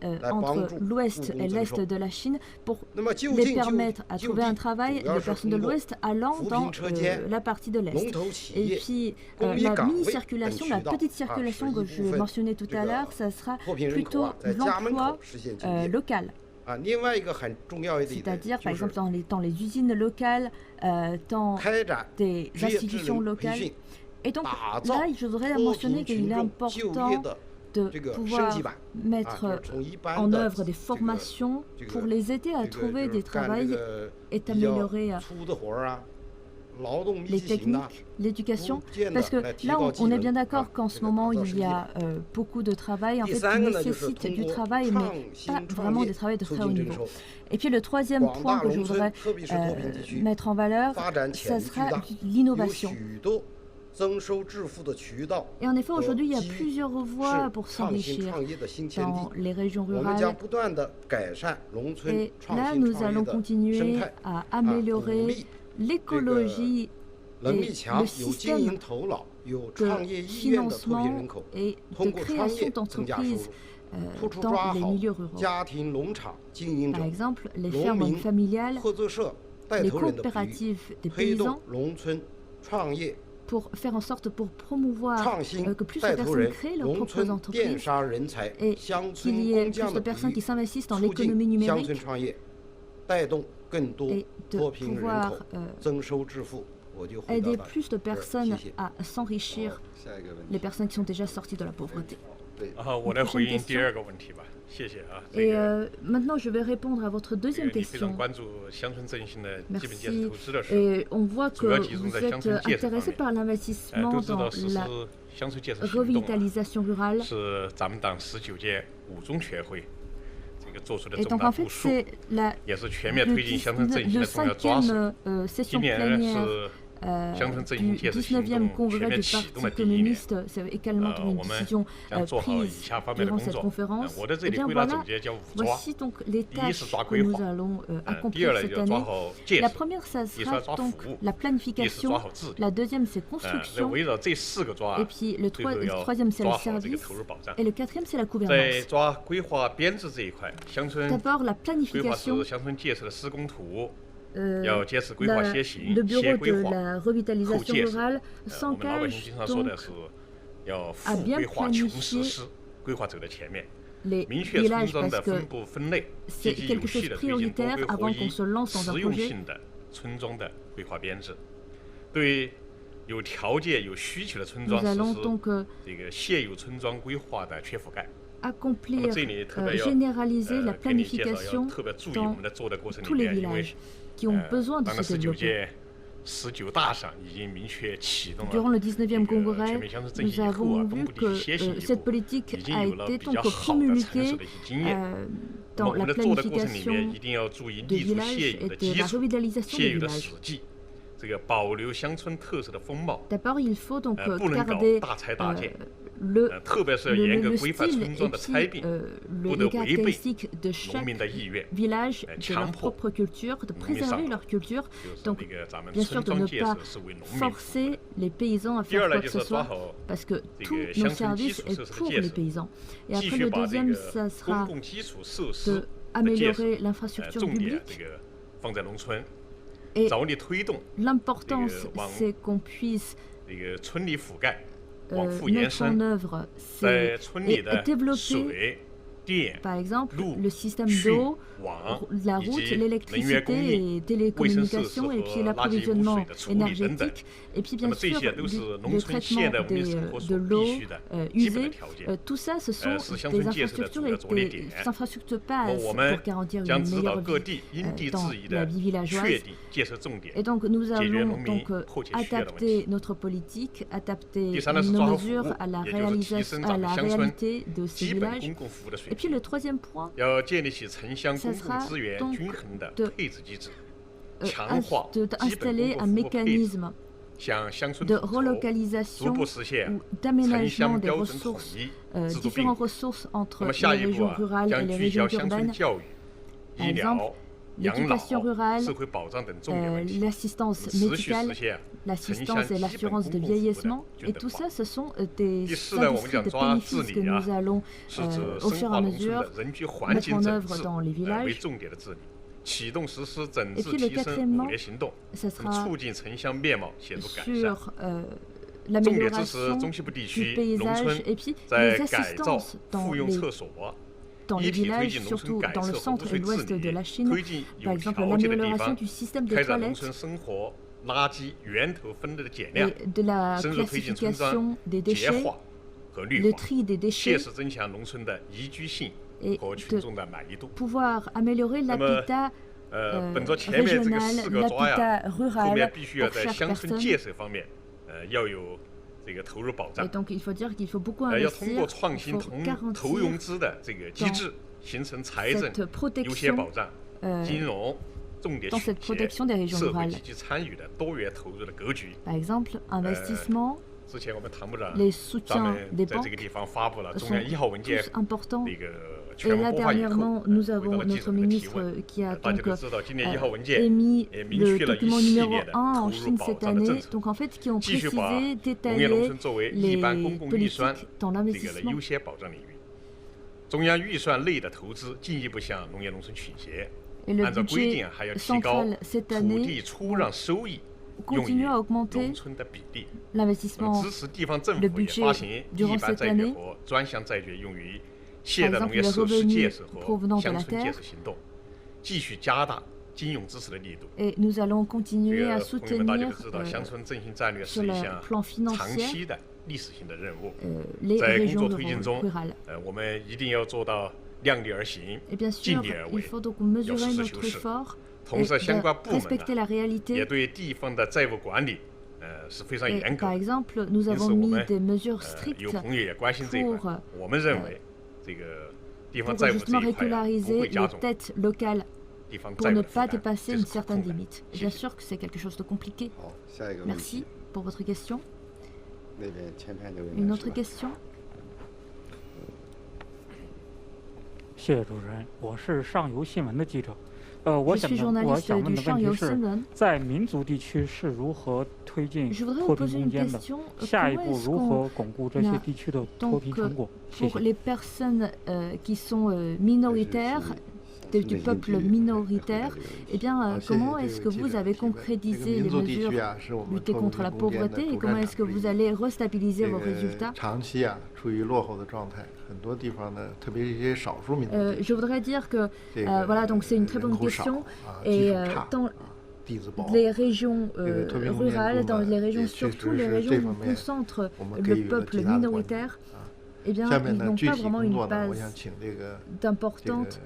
entre l'ouest et l'est de la Chine pour les permettre à trouver un travail, les personnes de l'ouest allant dans la partie de l'est. Et puis la mini-circulation, la petite circulation que je mentionnais tout à l'heure, ça sera plutôt l'emploi local. C'est-à-dire, par exemple, dans les usines locales, dans des institutions locales. Et donc, là, je voudrais mentionner qu'il est important de pouvoir mettre en œuvre des formations pour les aider à trouver des travails et d'améliorer les techniques, l'éducation, parce que là, on est bien d'accord qu'en ce moment, il y a beaucoup de travail, en fait, qui nécessite du travail, mais pas vraiment des travails de très haut niveau. Et puis, le troisième point que je voudrais mettre en valeur, ça sera l'innovation. Et en effet, aujourd'hui, il y a plusieurs voies pour s'enrichir dans les régions rurales. Et là, nous allons continuer à améliorer l'écologie et le système de financement et de création d'entreprises dans les milieux ruraux. Par exemple, les fermes familiales, les coopératives des paysans, pour faire en sorte pour promouvoir que plus de personnes créent leurs propres entreprises et qu'il y ait plus de personnes qui s'investissent dans l'économie numérique et de pouvoir aider plus de personnes à s'enrichir, les personnes qui sont déjà sorties de la pauvreté. Et maintenant, je vais répondre à votre deuxième question. Merci. Et on voit que vous êtes intéressé par l'investissement dans la revitalisation rurale. Et donc en fait, c'est le 5e session plénière du 19e congrès du Parti communiste, c'est également une décision prise durant cette conférence. Eh bien voilà, voici donc les tâches que nous allons accomplir cette année. La première, ça sera donc la planification. La deuxième, c'est construction. Et puis le troisième, c'est le service. Et le quatrième, c'est la gouvernance. D'abord, la planification. Le bureau de la revitalisation rurale s'engage donc à bien planifier les villages parce que c'est quelque chose de prioritaire avant qu'on se lance dans un projet. Nous allons donc accomplir, généraliser la planification dans tous les villages qui ont besoin de se développer. Durant le 19e congrès, nous avons vu que cette politique a été donc promulguée dans la planification des villages et de la revitalisation des villages. D'abord, il faut donc garder le style et puis les caractéristiques de chaque village, de leur propre culture, de préserver leur culture. Donc, bien sûr, de ne pas forcer les paysans à faire quoi que ce soit, parce que tous nos services sont pour les paysans. Et après, le deuxième, ça sera d'améliorer l'infrastructure publique. Et l'importance, c'est qu'on puisse mettre en œuvre et développer, par exemple, le système d'eau, la route, l'électricité et télécommunications, et puis l'approvisionnement énergétique, et puis bien sûr le traitement de l'eau usée. Tout ça, ce sont des infrastructures et des infrastructures bases pour garantir une meilleure vie dans la vie villageoise. Et donc nous allons donc adapter notre politique, adapter nos mesures à la réalité de ces villages. Et puis le troisième point, ça sera donc d'installer un mécanisme de relocalisation ou d'aménagement des ressources, différentes ressources entre les régions rurales et les régions urbaines. Par exemple, l'éducation rurale, l'assistance médicale, l'assistance et l'assurance de vieillissement. Et tout ça, ce sont des industries de bénéfices que nous allons, au fur et à mesure, mettre en œuvre dans les villages. Et puis le quatrièmement, ça sera sur l'amélioration du paysage et puis les assistances dans les villages, surtout dans le centre et l'ouest de la Chine. Par exemple, l'amélioration du système de toilettes et de la classification des déchets, le tri des déchets et de pouvoir améliorer l'habitat régional, l'habitat rural pour chaque personne. Et donc il faut dire qu'il faut beaucoup investir, il faut garantir cette protection, dans cette protection des régions rurales. Par exemple, investissement, les soutiens des banques sont tous importants. Et là, dernièrement, nous avons notre ministre qui a donc émis le document numéro 1 en Chine cette année, donc en fait qui ont précisé, détaillé les politiques dans l'investissement. Et le budget central cette année continue à augmenter l'investissement, le budget durant cette année. Par exemple, les revenus provenant de la terre. Et nous allons continuer à soutenir sur le plan financier les régions rurales. Et bien sûr, il faut donc mesurer notre effort et respecter la réalité. Et par exemple, nous avons mis des mesures strictes pour justement régulariser les têtes locales pour ne pas dépasser une certaine limite. Bien sûr que c'est quelque chose de compliqué. Merci pour votre question. Une autre question? 谢谢主持人，我是上游新闻的记者。我想问的问题是，在民族地区是如何推进脱贫攻坚的？下一步如何巩固这些地区的脱贫成果？谢谢。Pour les personnes qui sont minoritaires, du peuple minoritaire, eh bien, comment est-ce que vous avez concrétisé les mesures lutter contre la pauvreté et comment est-ce que vous allez restabiliser vos résultats? Je voudrais dire que voilà, donc c'est une très bonne question et dans les régions rurales, dans les régions, surtout les régions où on concentre le peuple minoritaire, eh bien, ils n'ont pas vraiment une base d'importante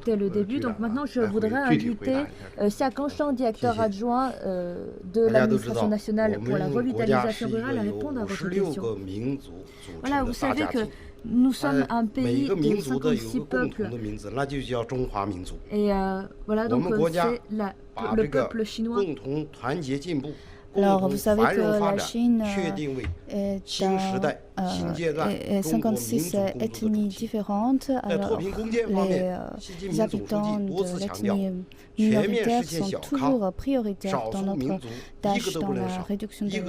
dès le début. Donc maintenant, je voudrais inviter Xia Gangshan, directeur adjoint de l'administration nationale pour la revitalisation rurale, à répondre à votre question. Voilà, vous savez que nous sommes un pays de 56 peuples. Et voilà, donc c'est le peuple chinois. Alors, vous savez que la Chine est 56 ethnies différentes. Alors, les habitants de l'ethnie minoritaire sont toujours prioritaires dans notre tâche dans la réduction de la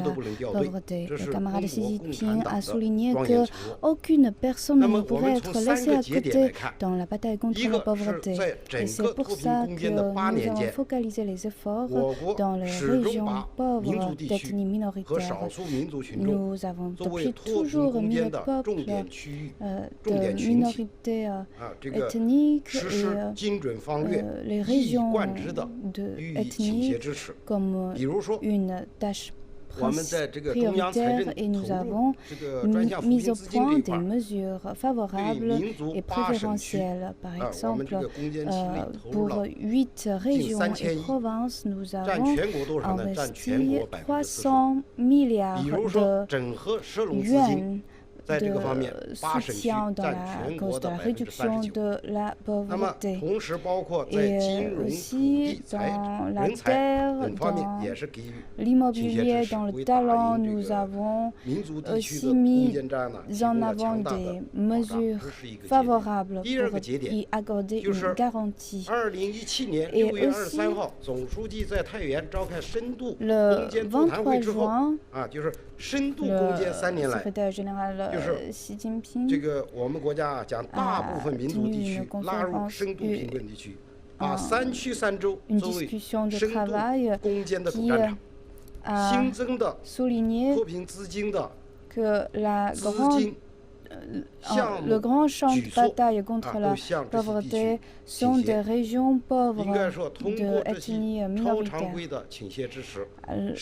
pauvreté. Le camarade Xi Jinping a souligné qu'aucune personne ne pourrait être laissée à côté dans la bataille contre la pauvreté. Et c'est pour ça que nous avons focalisé les efforts dans les régions pauvres d'ethnie minoritaire. Nous avons depuis toujours mis le peuple de minorités ethniques et les régions ethniques comme une tâche prioritaire et nous avons mis au point des mesures favorables et préférentielles. Par exemple, pour 8 régions et provinces, nous avons investi 300 milliards de yuans de soutien dans la cause de la réduction de la pauvreté. Et aussi dans la terre, dans l'immobilier, dans le talent, nous avons aussi mis en avant des mesures favorables pour y accorder une garantie. Et aussi, le 23 juin, le secrétaire général Xi Jinping a tenu une conférence, une discussion de travail qui a souligné que le grand champ de bataille contre la pauvreté sont des régions pauvres de ethnie minoritaire,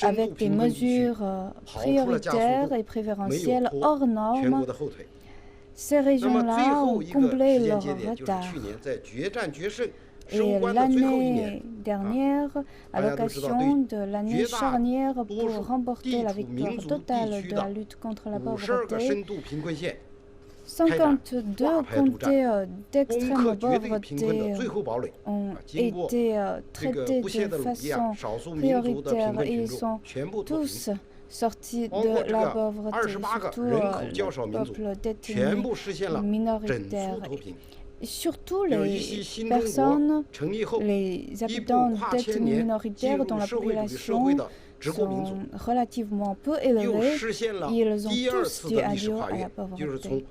avec des mesures prioritaires et préférentielles hors normes. Ces régions-là ont comblé leur retard. Et l'année dernière, à l'occasion de l'année charnière pour remporter la victoire totale de la lutte contre la pauvreté, 52 comtés d'extrême pauvreté ont été traités de façon prioritaire et ils sont tous sortis de la pauvreté, surtout le peuple d'ethnie minoritaire. Surtout les personnes, les habitants d'ethnie minoritaire dont la population sont relativement peu élevés, ils ont tous dû adhérer à la pauvreté.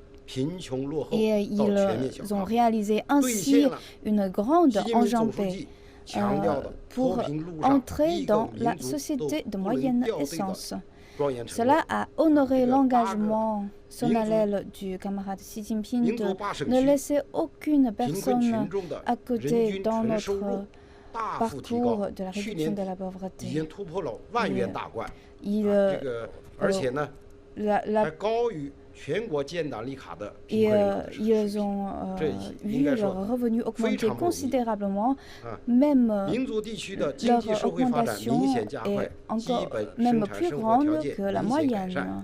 Et ils ont réalisé ainsi une grande enjambée pour entrer dans la société de moyenne essence. Cela a honoré l'engagement solennel du camarade Xi Jinping de ne laisser aucune personne à côté dans notre parcours de la réduction de la pauvreté. Et ils ont vu leur revenu augmenter considérablement, même leur augmentation est encore même plus grande que la moyenne.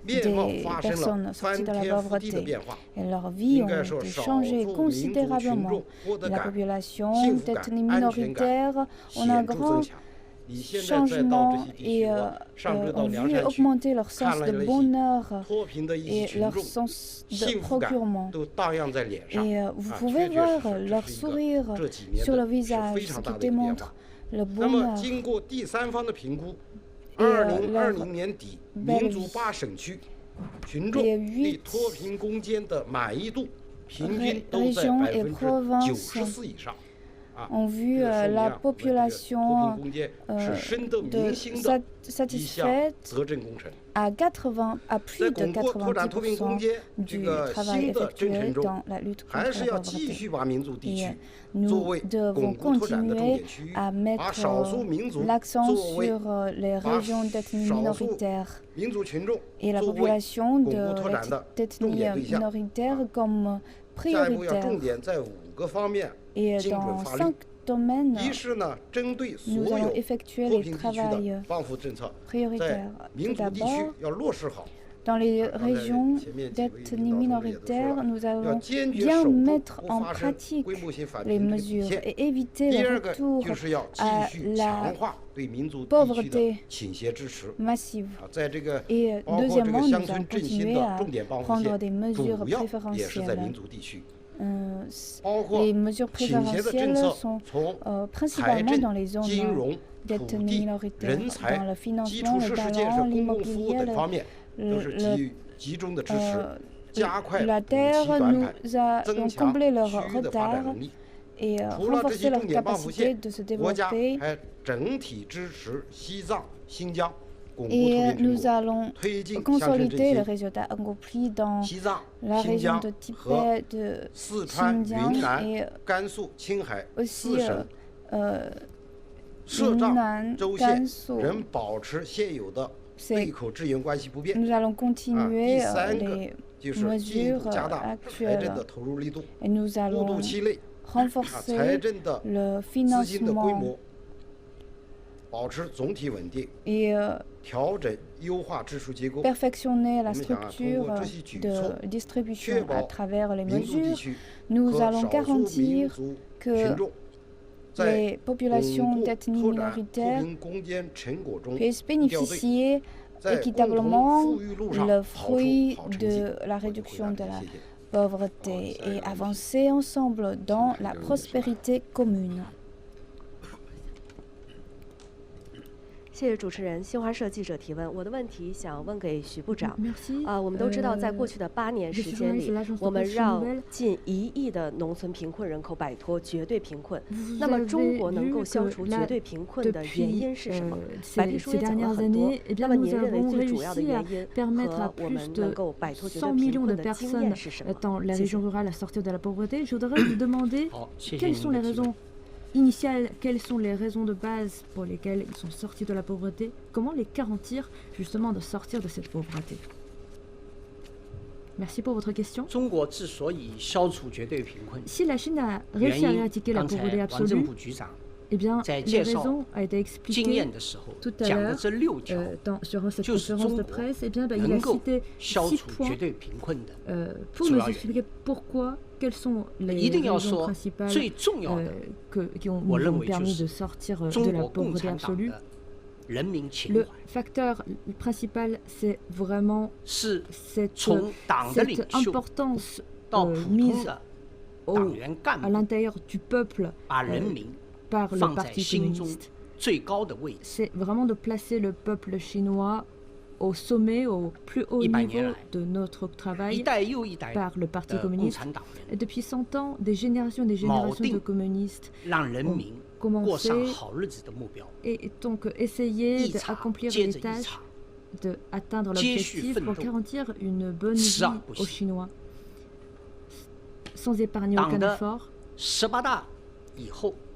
des personnes sorties de la pauvreté. Et leurs vies ont été changées considérablement. La population d'ethnie minoritaire, on a un grand changement et ont vu augmenter leur sens de bonheur et leur sens de procurement. Et vous pouvez voir leur sourire sur le visage, ce qui démontre le bonheur. Et leur les 8 régions et provinces ont vu la population satisfaite à plus de 90% du travail effectué dans la lutte contre la pauvreté. Et nous devons continuer à mettre l'accent sur les régions d'ethnie minoritaire et la population d'ethnie minoritaire comme prioritaire. Et dans 5 domaines, nous allons effectuer les travaux prioritaires. Tout d'abord, dans les régions d'ethnie minoritaire, nous allons bien mettre en pratique les mesures et éviter le retour à la pauvreté massive. Et deuxièmement, nous allons continuer à prendre des mesures préférentielles. Les mesures préférentielles sont principalement dans les zones d'ethnie minoritaire, dans le financement, le talent, l'immobilier, la terre. Nous allons combler leur retard et renforcer leur capacité de se développer. Et nous allons consolider les résultats accomplis dans la région de Tibet, de Xinjiang et aussi Yunnan, Gansu. Nous allons continuer les mesures actuelles et nous allons renforcer le financement et perfectionner la structure de distribution à travers les mesures. Nous allons garantir que les populations d'ethnie minoritaire puissent bénéficier équitablement le fruit de la réduction de la pauvreté et avancer ensemble dans la prospérité commune. 谢谢主持人。新华社记者提问，我的问题想问给徐部长。我们都知道，在过去的8年时间里，我们让近1亿的农村贫困人口摆脱绝对贫困。那么，中国能够消除绝对贫困的原因是什么？白皮书也讲了很多。那么，您认为最主要的原因和我们能够摆脱绝对贫困的经验是什么？Initiales, quelles sont les raisons de base pour lesquelles ils sont sortis de la pauvreté? Comment les garantir justement de sortir de cette pauvreté? Merci pour votre question. Si la Chine a réussi à éradiquer la pauvreté absolue, eh bien, la raison a été expliquée tout à l'heure sur cette conférence de presse. Eh bien, il a cité 6 points pour nous expliquer pourquoi, quelles sont les raisons principales qui ont permis de sortir de la pauvreté absolue. Le facteur principal, c'est vraiment cette importance mise à l'intérieur du peuple par le Parti communiste. C'est vraiment de placer le peuple chinois au sommet, au plus haut niveau de notre travail par le Parti communiste. Et depuis 100 ans, des générations de communistes ont commencé et donc essayer d'accomplir les tâches, d'atteindre l'objectif pour garantir une bonne vie aux Chinois, sans épargner aucun effort.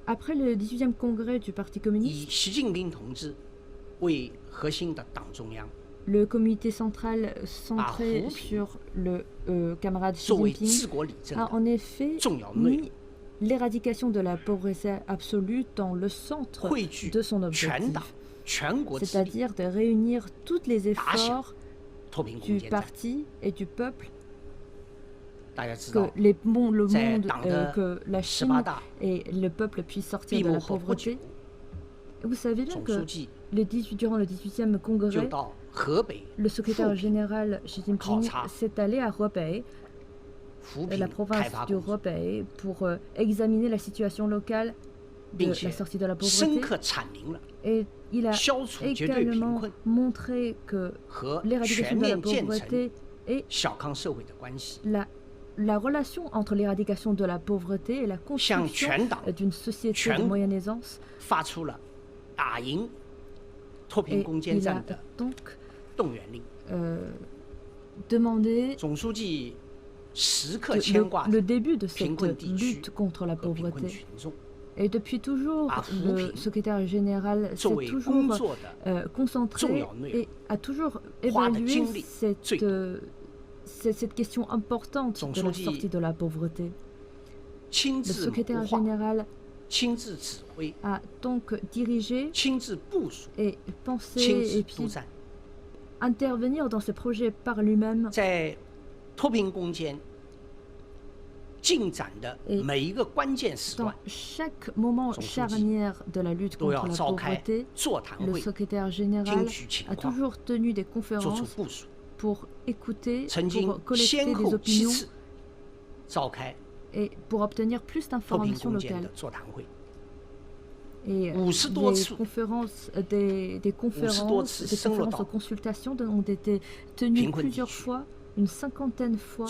Après le 18e congrès du Parti communiste, le comité central centré sur le camarade Xi Jinping a en effet mis l'éradication de la pauvreté absolue dans le centre de son objectif, c'est-à-dire de réunir tous les efforts du parti et du peuple, que le monde, que la Chine et le peuple puissent sortir de la pauvreté. Vous savez bien que durant le 18e congrès, le secrétaire général Xi Jinping s'est allé à Hebei, la province du Hebei, pour examiner la situation locale de la sortie de la pauvreté. Et il a également montré que l'éradication de la pauvreté et la relation entre l'éradication de la pauvreté et la construction d'une société de moyenne aisance. Et il a donc demandé le début de cette lutte contre la pauvreté. Et depuis toujours, le secrétaire général s'est toujours concentré et a toujours évalué cette question importante de la sortie de la pauvreté. Le secrétaire général a donc dirigé et pensé et puis intervenir dans ce projet par lui-même. Et dans chaque moment charnière de la lutte contre la pauvreté, le secrétaire général a toujours tenu des conférences pour écouter, pour collecter des opinions et pour obtenir plus d'informations locales. Et des conférences de consultation ont été tenues plusieurs fois, une cinquantaine de fois.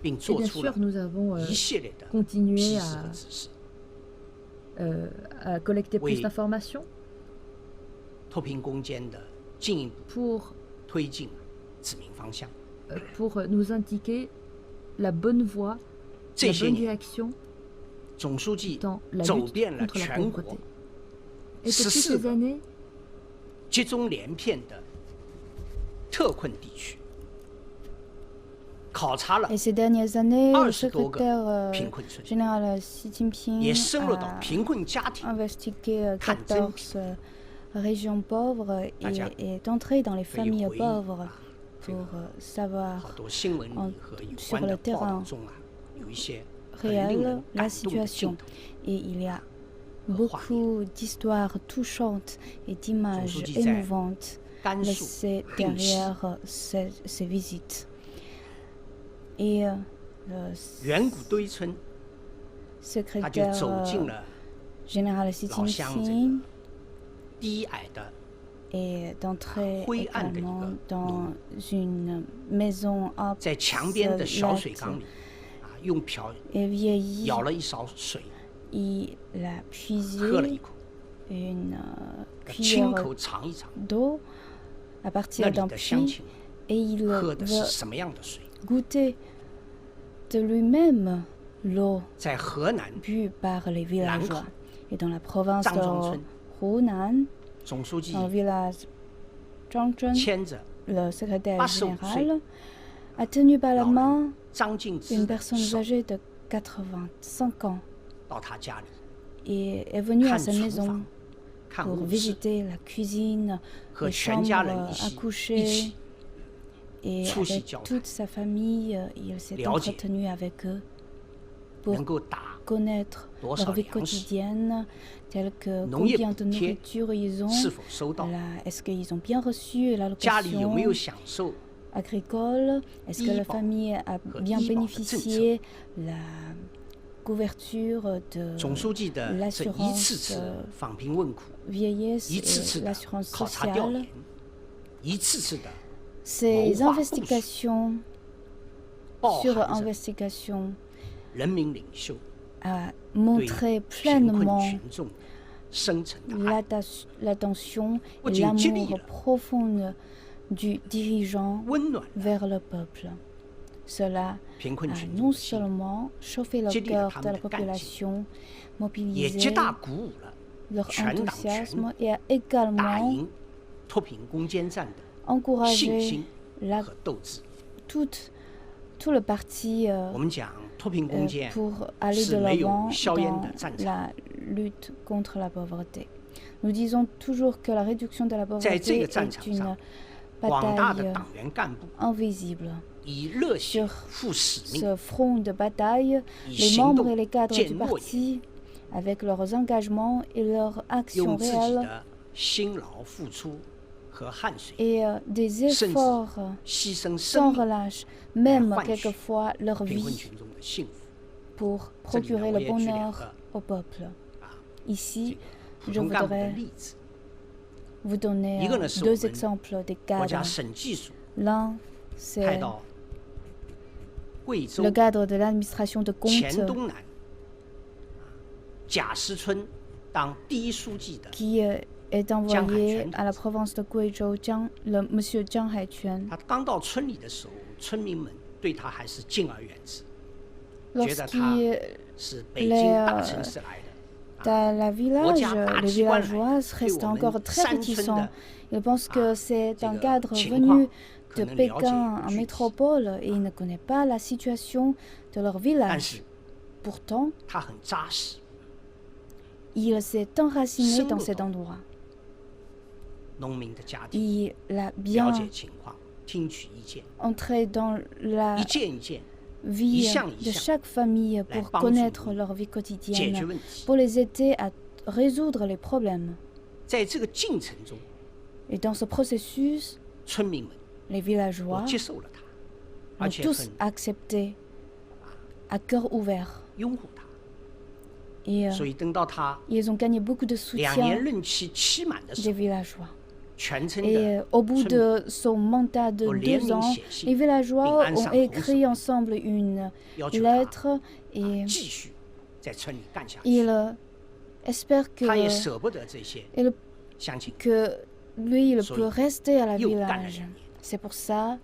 Et bien sûr, nous avons continué à collecter plus d'informations pour nous indiquer la bonne voie, la bonne direction dans la lutte contre la pauvreté. Et depuis ces années, et ces dernières années, le secrétaire général Xi Jinping a investigué 14 régions pauvres et est entré dans les familles pauvres pour savoir sur le terrain réel la situation. Et il y a beaucoup d'histoires touchantes et d'images émouvantes laissées derrière ces visites. Et le secrétaire général Xi Jinping est entré également dans une maison obsolète et vieillie. Il a puisé une cuillère d'eau à partir d'un puits et il veut goûter de lui-même l'eau bue par les villageois. Et dans la province de Hunan, dans le village Zhangzhen, le secrétaire général a tenu par la main une personne âgée de 85 ans et est venue à sa maison pour visiter la cuisine, les chambres à coucher. Et avec toute sa famille, il s'est entretenu avec eux pour connaître leur vie quotidienne, telle que combien de nourriture ils ont, est-ce qu'ils ont bien reçu l'allocation agricole, est-ce que la famille a bien bénéficié la couverture de l'assurance vieillesse et l'assurance sociale. Ces investigations sur investigation a montré pleinement l'attention et l'amour profond du dirigeant vers le peuple. Cela a non seulement chauffé le cœur de la population, mobilisé leur enthousiasme et a également encouragé tout le parti pour aller de l'avant dans la lutte contre la pauvreté. Nous disons toujours que la réduction de la pauvreté est une bataille invisible. Sur ce front de bataille, les membres et les cadres du parti, avec leurs engagements et leurs actions réelles, et des efforts sans relâche, même quelquefois leur vie, pour procurer le bonheur au peuple. Ici, je voudrais vous donner 2 exemples des cadres. L'un, c'est le cadre de l'administration de compte qui est envoyé à la province de Guizhou, le monsieur Jiang Haiquan. Lorsqu'il est dans la village, les villageois restent encore très réticents. Ils pensent que c'est un cadre venu de Pékin en métropole et ils ne connaissent pas la situation de leur village. Pourtant, il s'est enraciné dans cet endroit. Il a bien entré dans la vie de chaque famille pour connaître leur vie quotidienne, pour les aider à résoudre les problèmes. Et dans ce processus, les villageois ont tous accepté à cœur ouvert. Et ils ont gagné beaucoup de soutien des villageois. Et au bout de son mandat de 2 ans, les villageois ont écrit ensemble une lettre et ils espèrent que lui, il peut rester à la village. C'est pour ça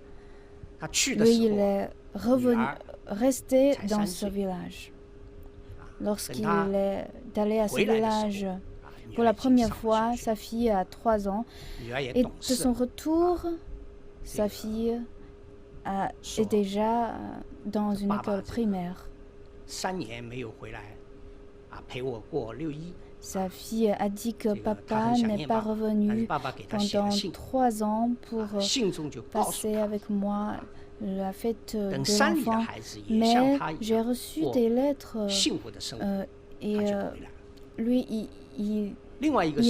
lui, il est resté dans ce village. Lorsqu'il est allé à ce village pour la première fois, sa fille a 3 ans. Et de son retour, sa fille est déjà dans une école primaire. Sa fille a dit que papa n'est pas revenu pendant 3 ans pour passer avec moi la fête de l'enfant. Mais j'ai reçu des lettres et lui, il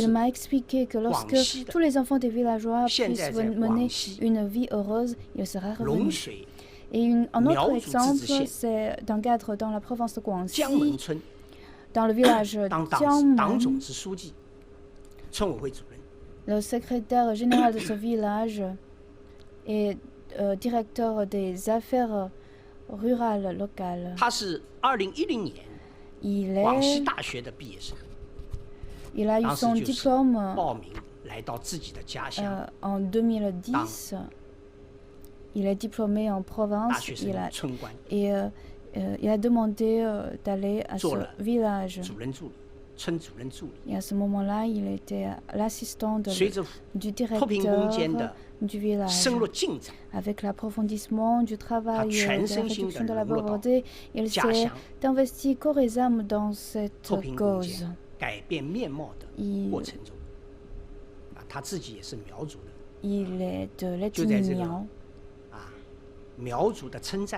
m'a expliqué que lorsque tous les enfants des villageois puissent mener une vie heureuse, il sera revenu. Et un autre exemple, c'est d'un cadre dans la province de Guangxi, dans le village de Jiangmen. Le secrétaire général de ce village et directeur des affaires rurales locales. Il a eu son diplôme en 2010. Il est diplômé en province et il a demandé d'aller à ce village. Et à ce moment-là, il était l'assistant du directeur du village. Avec l'approfondissement du travail de la réduction de la pauvreté, il s'est investi corps et âme dans cette cause. Il est de l'ethnie Miao.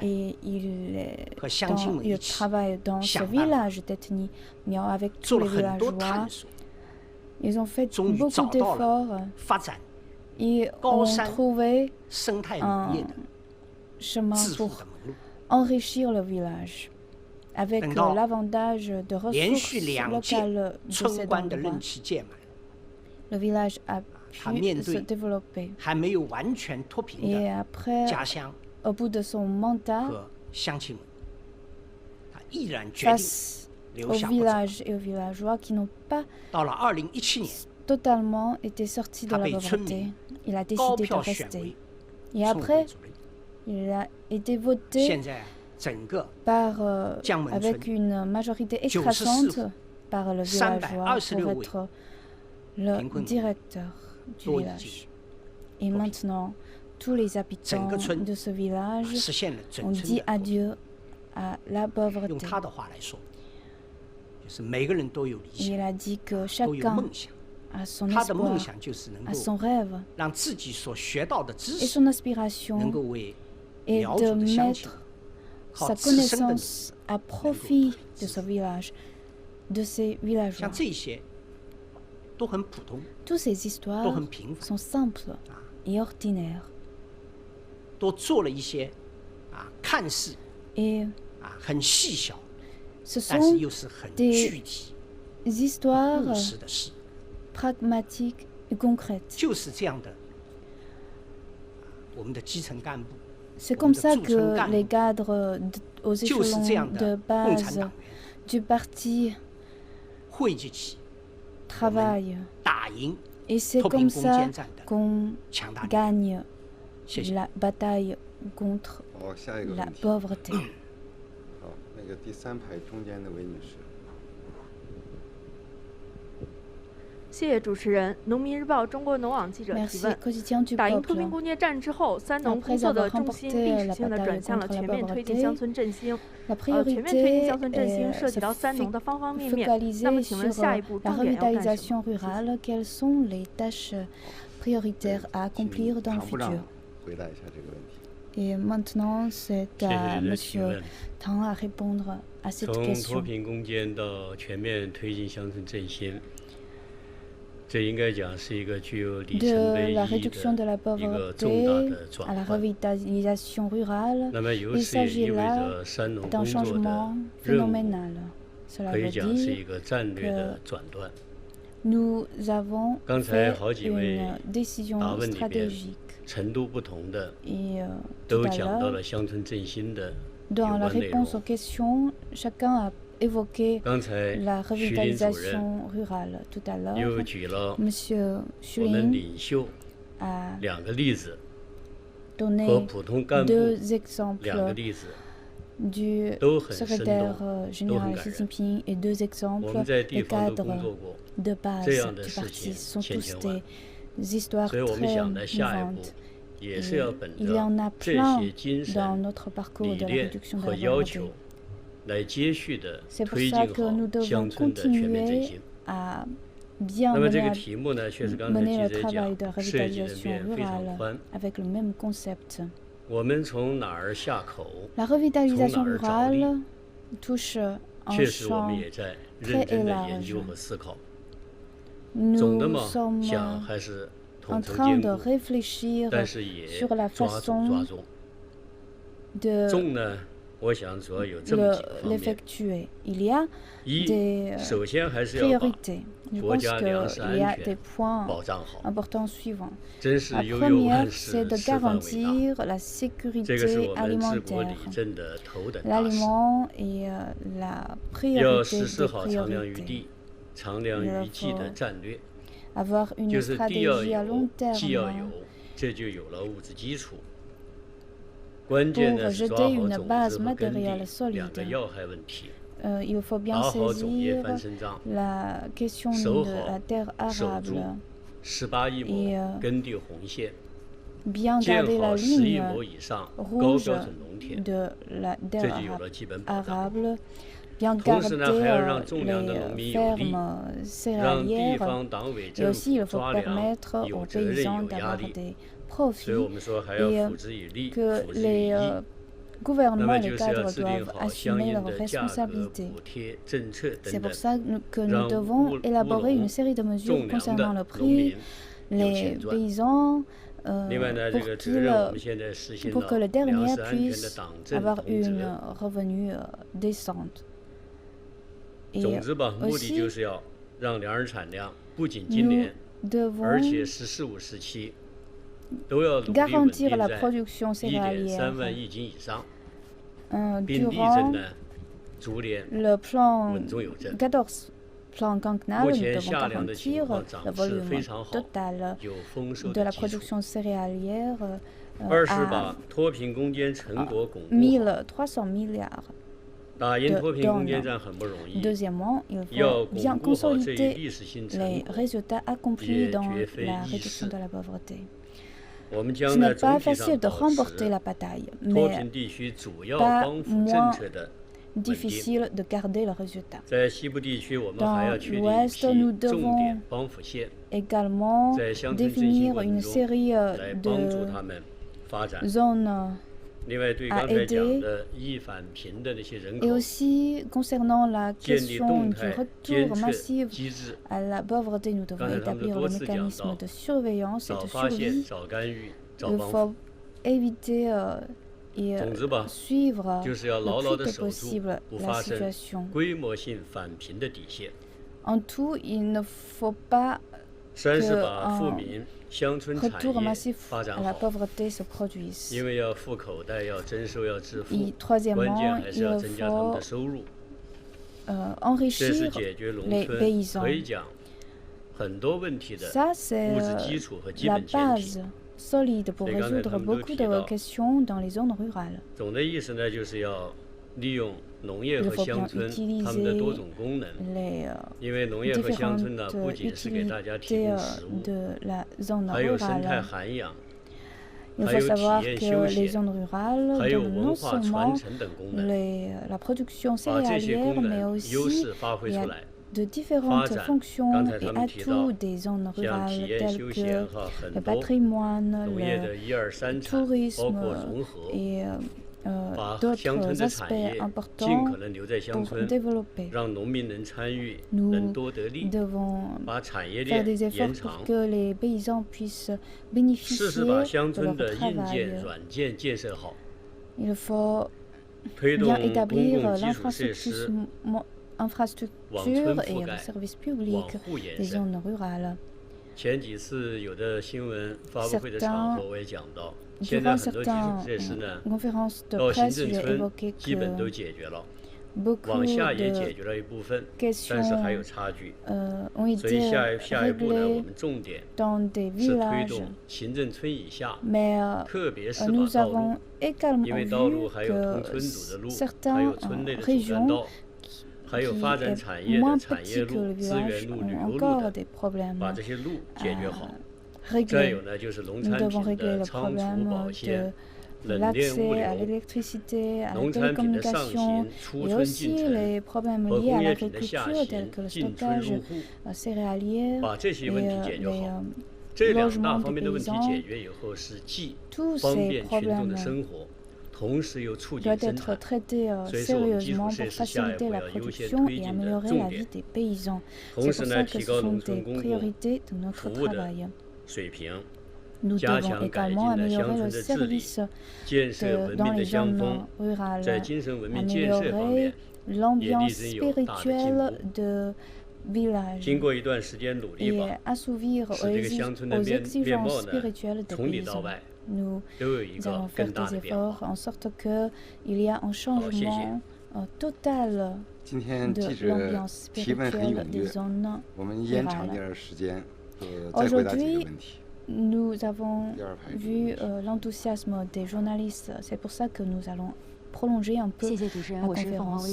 Et il travaille dans ce village d'ethnie Miao avec tous les villageois. Ils ont fait beaucoup d'efforts et ont trouvé un chemin pour enrichir le village avec l'avantage de ressources locales de cet endroit. Le village a pu se développer. Et après, au bout de son mandat, face au village et aux villageois qui n'ont pas totalement été sortis de la pauvreté, il a décidé de rester. Et après, il a été voté avec une majorité écrasante par le villageois pour être le directeur du village. Et maintenant, tous les habitants de ce village ont dit adieu à la pauvreté. Il a dit que chacun à son espoir, à son rêve. Et son aspiration est de mettre sa connaissance à profit de ce village, de ces villageois. Toutes ces histoires sont simples et ordinaires. Et ce sont des histoires pragmatiques et concrètes. C'est comme ça que les cadres aux échelons de base du parti travaillent. Et c'est comme ça qu'on gagne la bataille contre la pauvreté. 那个第3排中间的韦女士。谢谢主持人。农民日报中国农网记者提问：打赢脱贫攻坚战之后，三农工作的重心历史性的转向了全面推进乡村振兴。全面推进乡村振兴涉及到三农的方方面面。那么，请问下一步重点要干什么？ Quelles sont les tâches prioritaires à accomplir dans le futur? Et maintenant, c'est à M. Tang à répondre à cette question. 从脱贫攻坚到全面推进乡村振兴，这应该讲是一个具有里程碑意义的一个重大的转换。那么由此也意味着三农工作的任务可以讲是一个战略的转断。刚才好几位答问里边。 程度不同的，都讲到了乡村振兴的有关内容。刚才徐林主任又举了我们领袖2个例子和普通干部2个例子，都很生动，都很感人。我们在地方都工作过，这样的事情千千万。 所以我们想的下一步，也是要本着这些精神、理念和要求，来接续的推进好乡村的全面振兴。那么这个题目呢，确实刚才记者讲，涉及的面非常宽。我们从哪儿下口，从哪儿着力，确实我们也在认真的研究和思考。 总的嘛，想还是统筹兼顾，但是也抓重。重呢，我想主要有这么几个方面。一，首先还是要把国家粮食安全保障好。真是悠悠万事，吃饭为大。这个是我们治国理政的头等大事。要实施好长粮于地。 长粮于季的战略，就是地要有，季要有，这就有了物质基础。关键呢是抓好种子和耕地2个要害问题，打好种业翻身仗，守好守住18亿亩耕地红线，建好10亿亩以上高标准农田，这就有了基本保障。 同时呢，还要让种粮的农民有利，让地方党委政府抓粮有责任有压力，所以我们说还要辅之以利，辅之以义。那么就是要制定好相应的价格补贴政策等等，让种粮的农民有钱赚。另外呢，这个责任我们现在实行了粮食安全的党政同责。 总之吧，目的就是要让粮食产量不仅今年，而且“十四五”时期都要努力稳定在1.3万亿斤以上，并力争呢逐年稳中有增。目前下粮的情况涨势非常好，有丰收的基础。二是把脱贫攻坚成果巩固好。 打赢脱贫攻坚战很不容易，要巩固好这一历史性成果，也绝非易事。我们将在总体上保持脱贫地区主要帮扶政策的 difficile de garder le résultat. Dans l'Ouest, nous devons également définir une série de zones à aider. Et aussi, concernant la question du retour massif à la pauvreté, nous devons établir le mécanisme de surveillance et de survie. Il faut éviter et suivre le plus tôt possible la situation. En tout, il ne faut pas qu'un retour massif à la pauvreté se produise. Et troisièmement, il faut enrichir les paysans. Ça, c'est la base solide pour résoudre beaucoup de questions dans les zones rurales. Il faut bien utiliser les différentes utilités de la zone rurale. Il faut savoir que les zones rurales donnent non seulement la production céréalière, mais aussi il y a de différentes fonctions et atouts des zones rurales telles que le patrimoine, le tourisme et d'autres aspects importants pour développer. Nous devons faire des efforts pour que les paysans puissent bénéficier de leur travail. Il faut bien établir l'infrastructure et le service public des zones rurales. Durant certaines conférences de presse, j'ai évoqué que beaucoup de questions ont été réglées dans des villages, mais nous avons également vu que certaines régions qui est moins petite que le village ont encore des problèmes à régler. Nous devons régler le problème de l'accès à l'électricité, à la télécommunication et aussi les problèmes liés à l'agriculture tels que le stockage céréalier et les logements des paysans. Tous ces problèmes doit être traité sérieusement pour faciliter la production et améliorer la vie des paysans. C'est pour ça que ce sont des priorités de notre travail. Nous devons également améliorer le service dans les zones rurales, améliorer l'ambiance spirituelle de village et assouvir aux exigences spirituelles des paysans. Nous allons faire des efforts en sorte qu'il y ait un changement total de l'ambiance spirituelle des zones rurales. Aujourd'hui, nous avons vu l'enthousiasme des journalistes. C'est pour ça que nous allons prolonger un peu la conférence.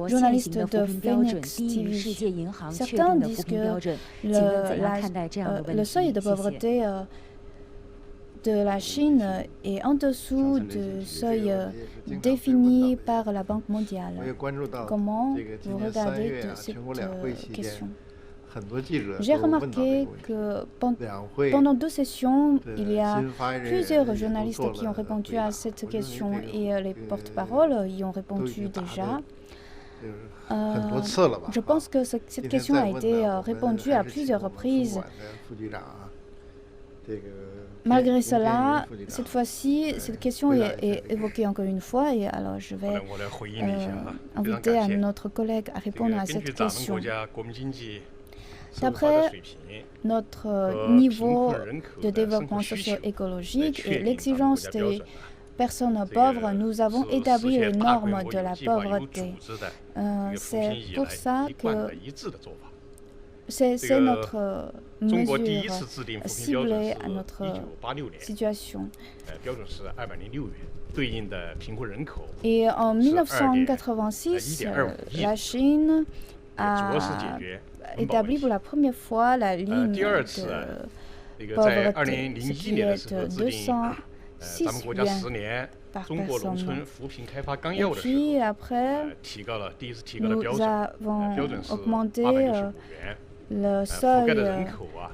Journaliste de Phoenix TV. Certains disent que le seuil de pauvreté de la Chine est en dessous du seuil défini par la Banque mondiale. Comment vous regardez de cette question? J'ai remarqué que pendant 2 sessions, il y a plusieurs journalistes qui ont répondu à cette question et les porte-paroles y ont répondu déjà. Je pense que cette question a été répondue à plusieurs reprises. Malgré cela, cette fois-ci, cette question est évoquée encore une fois et alors je vais inviter notre collègue à répondre à cette question. D'après notre niveau de développement socio-écologique et l'exigence des personnes pauvres, nous avons établi les normes de la pauvreté. C'est pour ça que c'est notre mesure ciblée à notre situation. Et en 1986, la Chine a établi pour la première fois la ligne de pauvreté, ce qui est 206 yuan. par personne. Et puis après, nous avons augmenté le seuil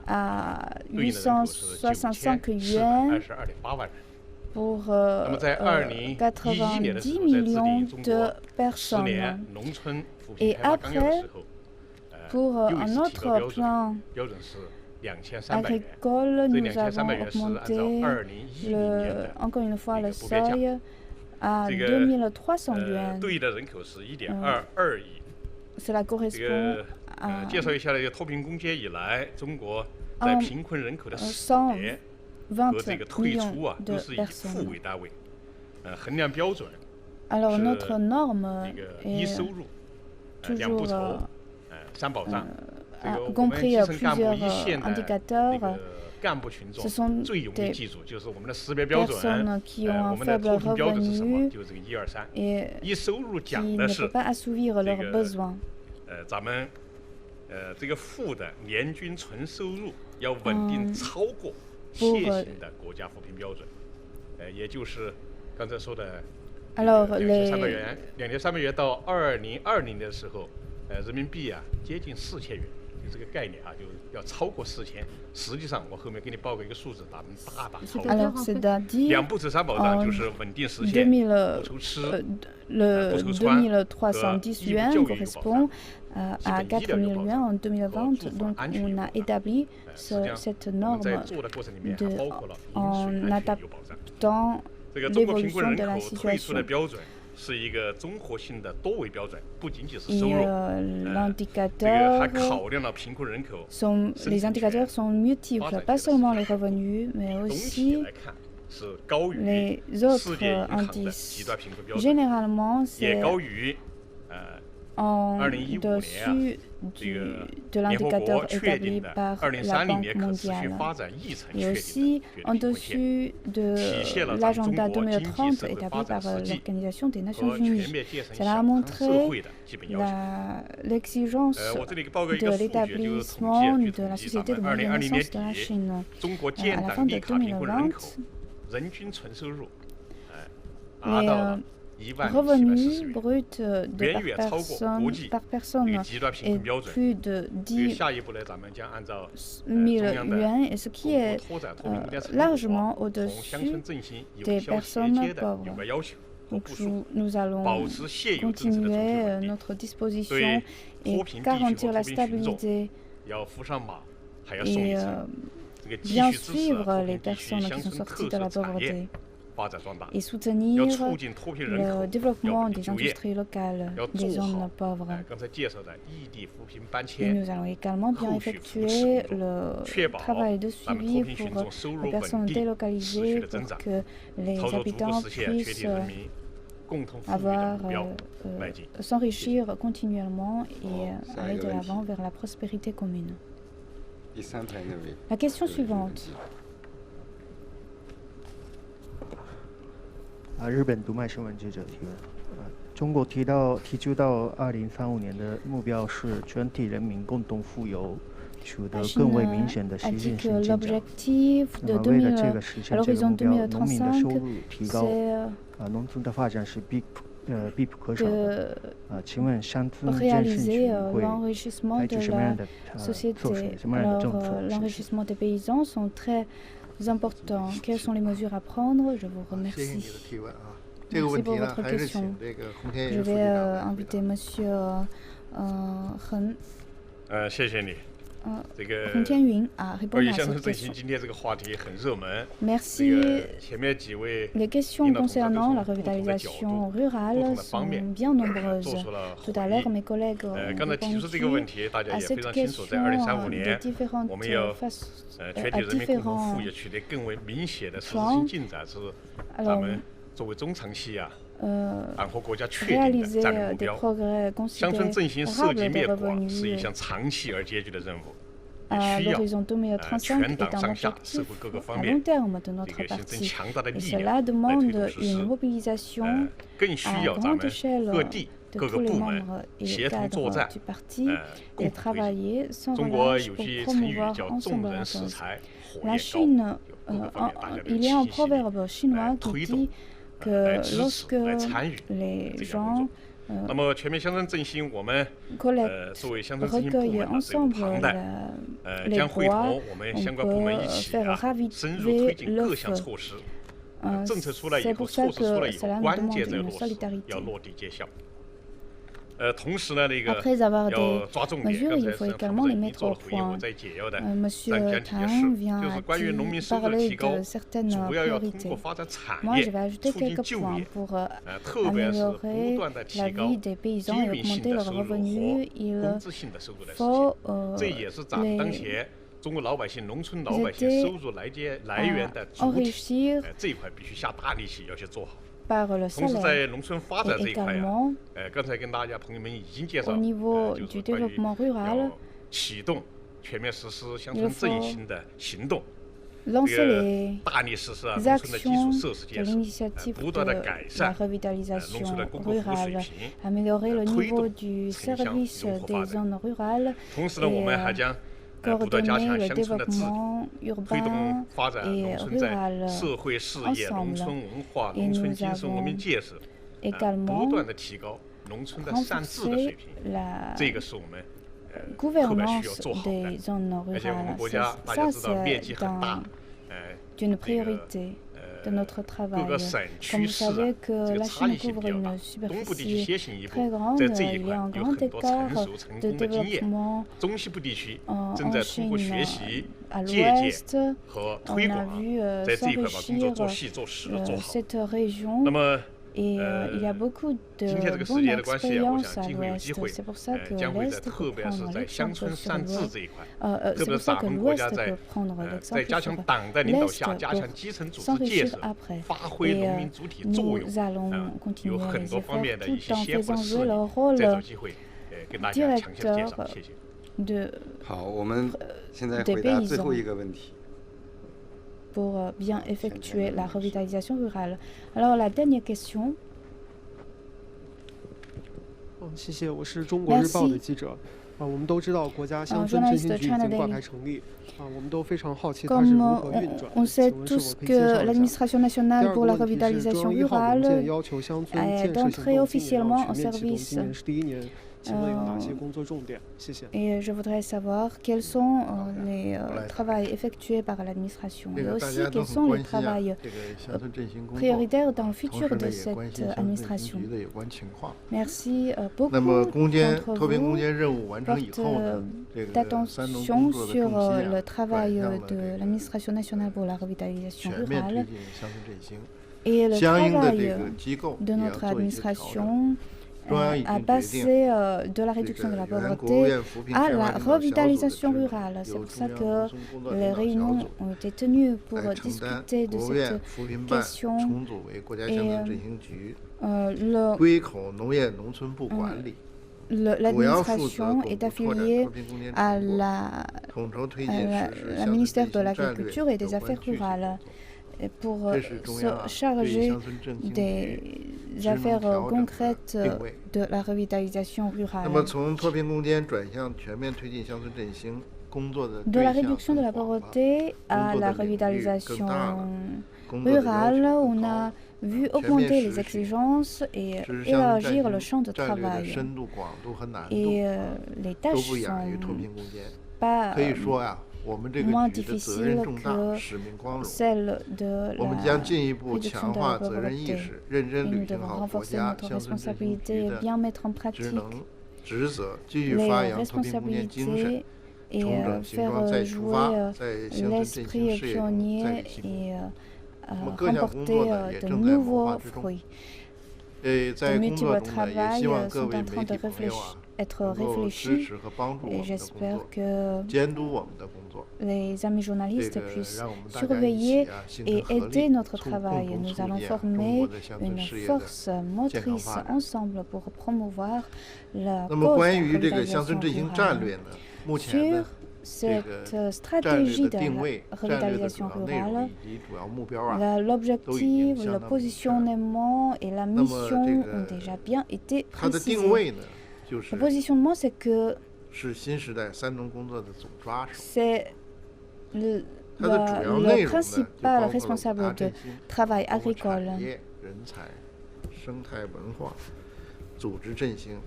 à 865 yuan pour 90 millions de personnes. Et après, pour un autre plan agricole, nous avons augmenté encore une fois le seuil à 2300 yuan. Cela correspond à 120 millions de personnes. Alors notre norme est toujours a compris plusieurs indicateurs. Ce sont des personnes qui ont un faible revenu et qui ne peuvent pas assouvir leurs besoins. Alors, les 人民币啊，接近4000元，就这个概念啊，就要超过4000。实际上，我后面给你报告一个数字，咱们大大超过。两步制三保障就是稳定实现不愁吃、不愁穿和有教育有保障。à 4 000 yuan en 2020, donc on a établi cette norme en adaptant l'évolution de la situation. Les indicateurs sont multiples, pas seulement les revenus, mais aussi les autres indices. Généralement, c'est en dessus de l'indicateur établi par la Banque mondiale et aussi en dessus de l'agenda 2030 établi par l'Organisation des Nations Unies. Cela a montré l'exigence de l'établissement de la société de moyenne naissance de la Chine. À la fin de 2020, les revenus bruts par personne est plus de 10 000 yuan, ce qui est largement au-dessus des personnes pauvres. Donc nous allons continuer notre disposition et garantir la stabilité et bien suivre les personnes qui sont sorties de la pauvreté et soutenir le développement des industries locales des zones pauvres. Et nous allons également bien effectuer le travail de suivi pour les personnes délocalisées pour que les habitants puissent s'enrichir continuellement et aller de l'avant vers la prospérité commune. La question suivante. 日本读卖新闻记者提问：中国提出到2035年的目标是全体人民共同富有，取得更为明显的实现性进展。那么为了这个实现这个目标，农民的收入提高，农村的发展是必不可少的。请问乡村振兴局会采取什么样的措施、什么样的政策？ L'enrichissement des paysans sont très importants. Quelles sont les mesures à prendre? Je vous remercie. Merci pour votre question. Je vais inviter Monsieur Heng Tianyun à répondre à cette question. Merci. Les questions concernant la revitalisation rurale sont bien nombreuses. Tout à l'heure, mes collègues ont répondu à cette question de différentes façons, à différents plans. Alors, réaliser des progrès considérables des revenus à l'horizon 2035 est un objectif à long terme de notre parti. Et cela demande une mobilisation à grande échelle de tous les membres et cadres du parti et travailler sans relâche pour promouvoir ensemble la cause. La Chine, il y a un proverbe chinois qui dit que lorsque les gens collectent, recueillent ensemble les bois, on peut faire raviver le feu. C'est pour ça que cela nous demande une solidarité. Après avoir des mesures, il faut également les mettre au point. Monsieur Tang vient de parler de certaines priorités. Moi, je vais ajouter quelques points pour améliorer la vie des paysans et augmenter leurs revenus. Il faut enrichir par le salaire et également au niveau du développement rural, il faut lancer les actions de l'initiative de la revitalisation rurale, améliorer le niveau du service des zones rurales et coordonner le développement urbain et rural ensemble. Et nous avons également renforcé la gouvernance des zones rurales. Ça, c'est une priorité de notre travail. Comme vous savez que la Chine couvre une superficie très grande, il y a un grand écart de développement en Chine à l'ouest. On a vu s'enrichir cette région. Et il y a beaucoup de bonnes expériences à l'ouest. C'est pour ça que l'Est peut prendre l'exemple sur l'ouest. C'est pour ça que l'Ouest peut prendre l'exemple sur l'Est pour s'enrichir après. Et nous allons continuer les efforts tout en faisant jouer le rôle directeur des paysans pour bien effectuer la revitalisation rurale. Alors la dernière question. Merci. Comme on sait tous que l'administration nationale pour la revitalisation rurale est entrée officiellement en service. Et je voudrais savoir quels sont les travaux effectués par l'administration et aussi quels sont les travaux prioritaires dans le futur de cette administration. Merci beaucoup d'entre vous portent d'attention sur le travail de l'administration nationale pour la revitalisation rurale et le travail de notre administration à passer de la réduction de la pauvreté à la revitalisation rurale. C'est pour ça que les réunions ont été tenues pour discuter de cette question. Et l'administration est affiliée à la ministère de l'Agriculture et des Affaires rurales pour se charger des affaires concrètes de la revitalisation rurale. De la réduction de la pauvreté à la revitalisation rurale, on a vu augmenter les exigences et élargir le champ de travail. Et les tâches sont pas moins difficile que celle de la réduction de la pauvreté. Et nous devons renforcer notre responsabilité et bien mettre en pratique les responsabilités et faire jouer l'esprit pionnier et remporter de nouveaux fruits. De multiples travails sont en train de être réfléchis et j'espère que les amis journalistes puissent surveiller et aider notre travail. Nous allons former une force motrice ensemble pour promouvoir la cause de la revitalisation rurale. Sur cette stratégie de la revitalisation rurale, l'objectif, le positionnement et la mission ont déjà bien été précisés. Le positionnement, c'est que c'est le principal responsable de travail agricole 人才、生态文化、组织振兴。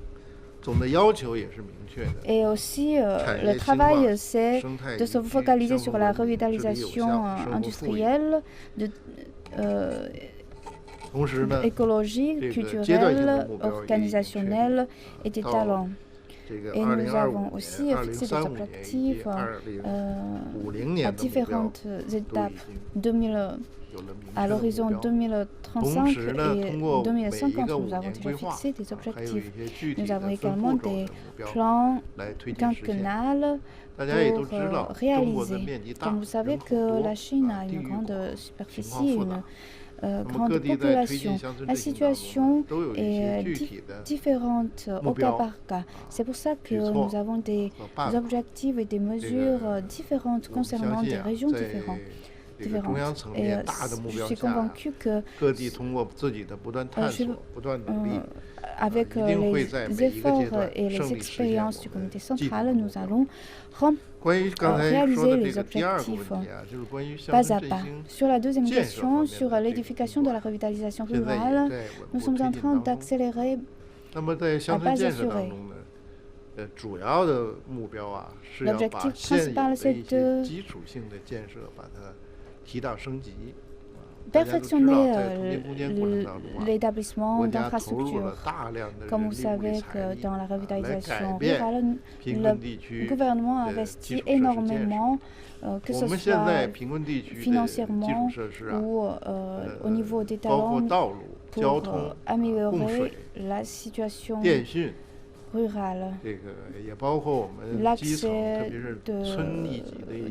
总的要求也是明确的。Et aussi, le travail, c'est de se focaliser sur la revitalisation industrielle, écologique, culturelle, organisationnelle et des talents. Et nous avons aussi fixé des objectifs à différentes étapes. À l'horizon 2035 et 2050, nous avons déjà fixé des objectifs. Nous avons également des plans quinquennales pour réaliser. Comme vous savez que la Chine a une grande superficie, une grande population. La situation est différente au cas par cas. C'est pour ça que nous avons des objectifs et des mesures différentes concernant des régions différentes. Et je suis convaincue que avec les efforts et les expériences du comité central, nous allons réaliser les objectifs pas à pas. Sur la deuxième question, sur l'édification de la revitalisation rurale, nous sommes en train d'accélérer à pas assurés. L'objectif principal, c'est de perfectionner l'établissement d'infrastructures. Comme vous savez que dans la revitalisation rurale, le gouvernement investit énormément, que ce soit financièrement ou au niveau des talents, pour améliorer la situation rurale. L'accès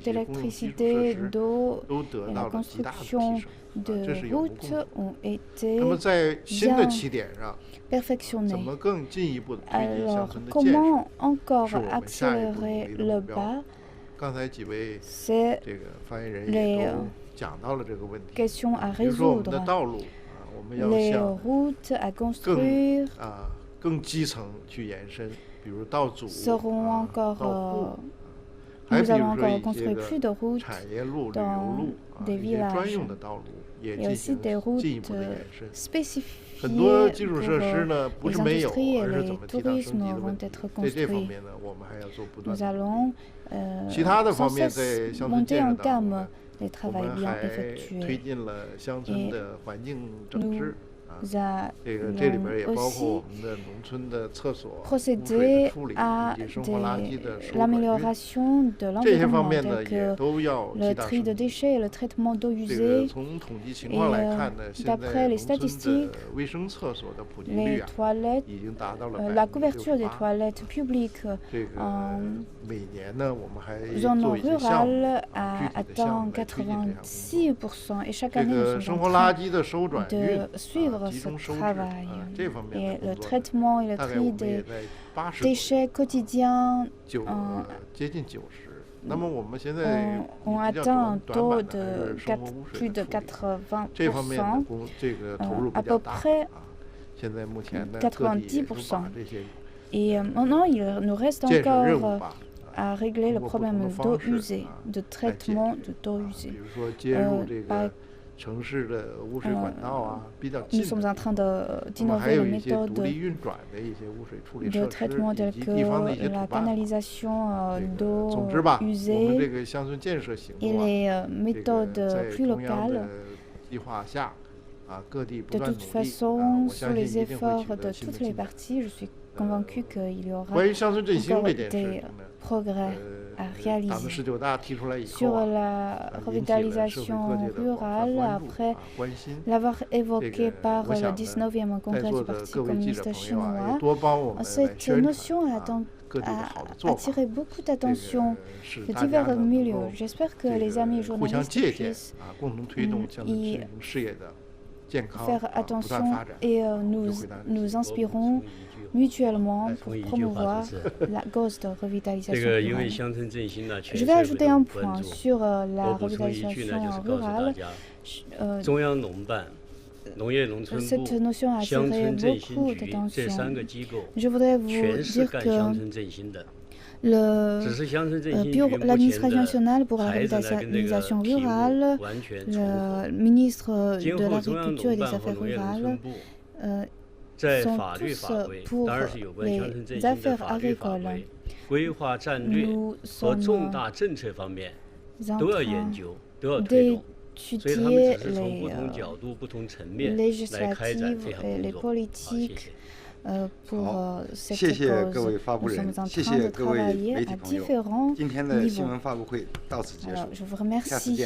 d'électricité, d'eau et la construction de routes ont été bien perfectionnés. Alors, comment encore accélérer le pas? C'est les questions à résoudre. Les routes à construire seront encore nous allons encore construire plus de routes dans des villages et aussi des routes spécifiques pour les industries et les tourismes vont être construits. Nous allons sans cesse monter en gamme les travaux bien effectués. Et nous allons aussi procéder à l'amélioration de l'environnement, tel que le tri de déchets et le traitement d'eau usée. Et d'après les statistiques, les toilettes, la couverture des toilettes publiques en zone rurale atteint 86% et chaque année nous sommes en train de suivre ce travail. Et le traitement et le tri des déchets quotidiens ont atteint un taux de plus de 80%, à peu près 90%. Et maintenant, il nous reste encore à régler le problème d'eau usée, de traitement de d'eau usée. Nous sommes en train d'innover les méthodes de traitement telles que la canalisation d'eau usée et les méthodes plus locales. De toute façon, sous les efforts de toutes les parties, je suis convaincue qu'il y aura encore des progrès à réaliser. Sur la revitalisation rurale, après l'avoir évoqué par le 19e congrès du Parti communiste chinois, cette notion a attiré beaucoup d'attention de divers milieux. J'espère que les amis journalistes puissent y faire attention et nous inspirons mutuellement pour promouvoir la cause de revitalisation rurale. Je vais ajouter un point sur la revitalisation rurale. Cette notion a attiré beaucoup d'attention. Je voudrais vous dire que l'administration nationale pour la revitalisation rurale, le ministre de l'Agriculture et des Affaires rurales sont tous pour les affaires agricoles. Nous sommes en train d'étudier les législatives et les politiques pour cette cause. Nous sommes en train de travailler à différents niveaux. Alors, je vous remercie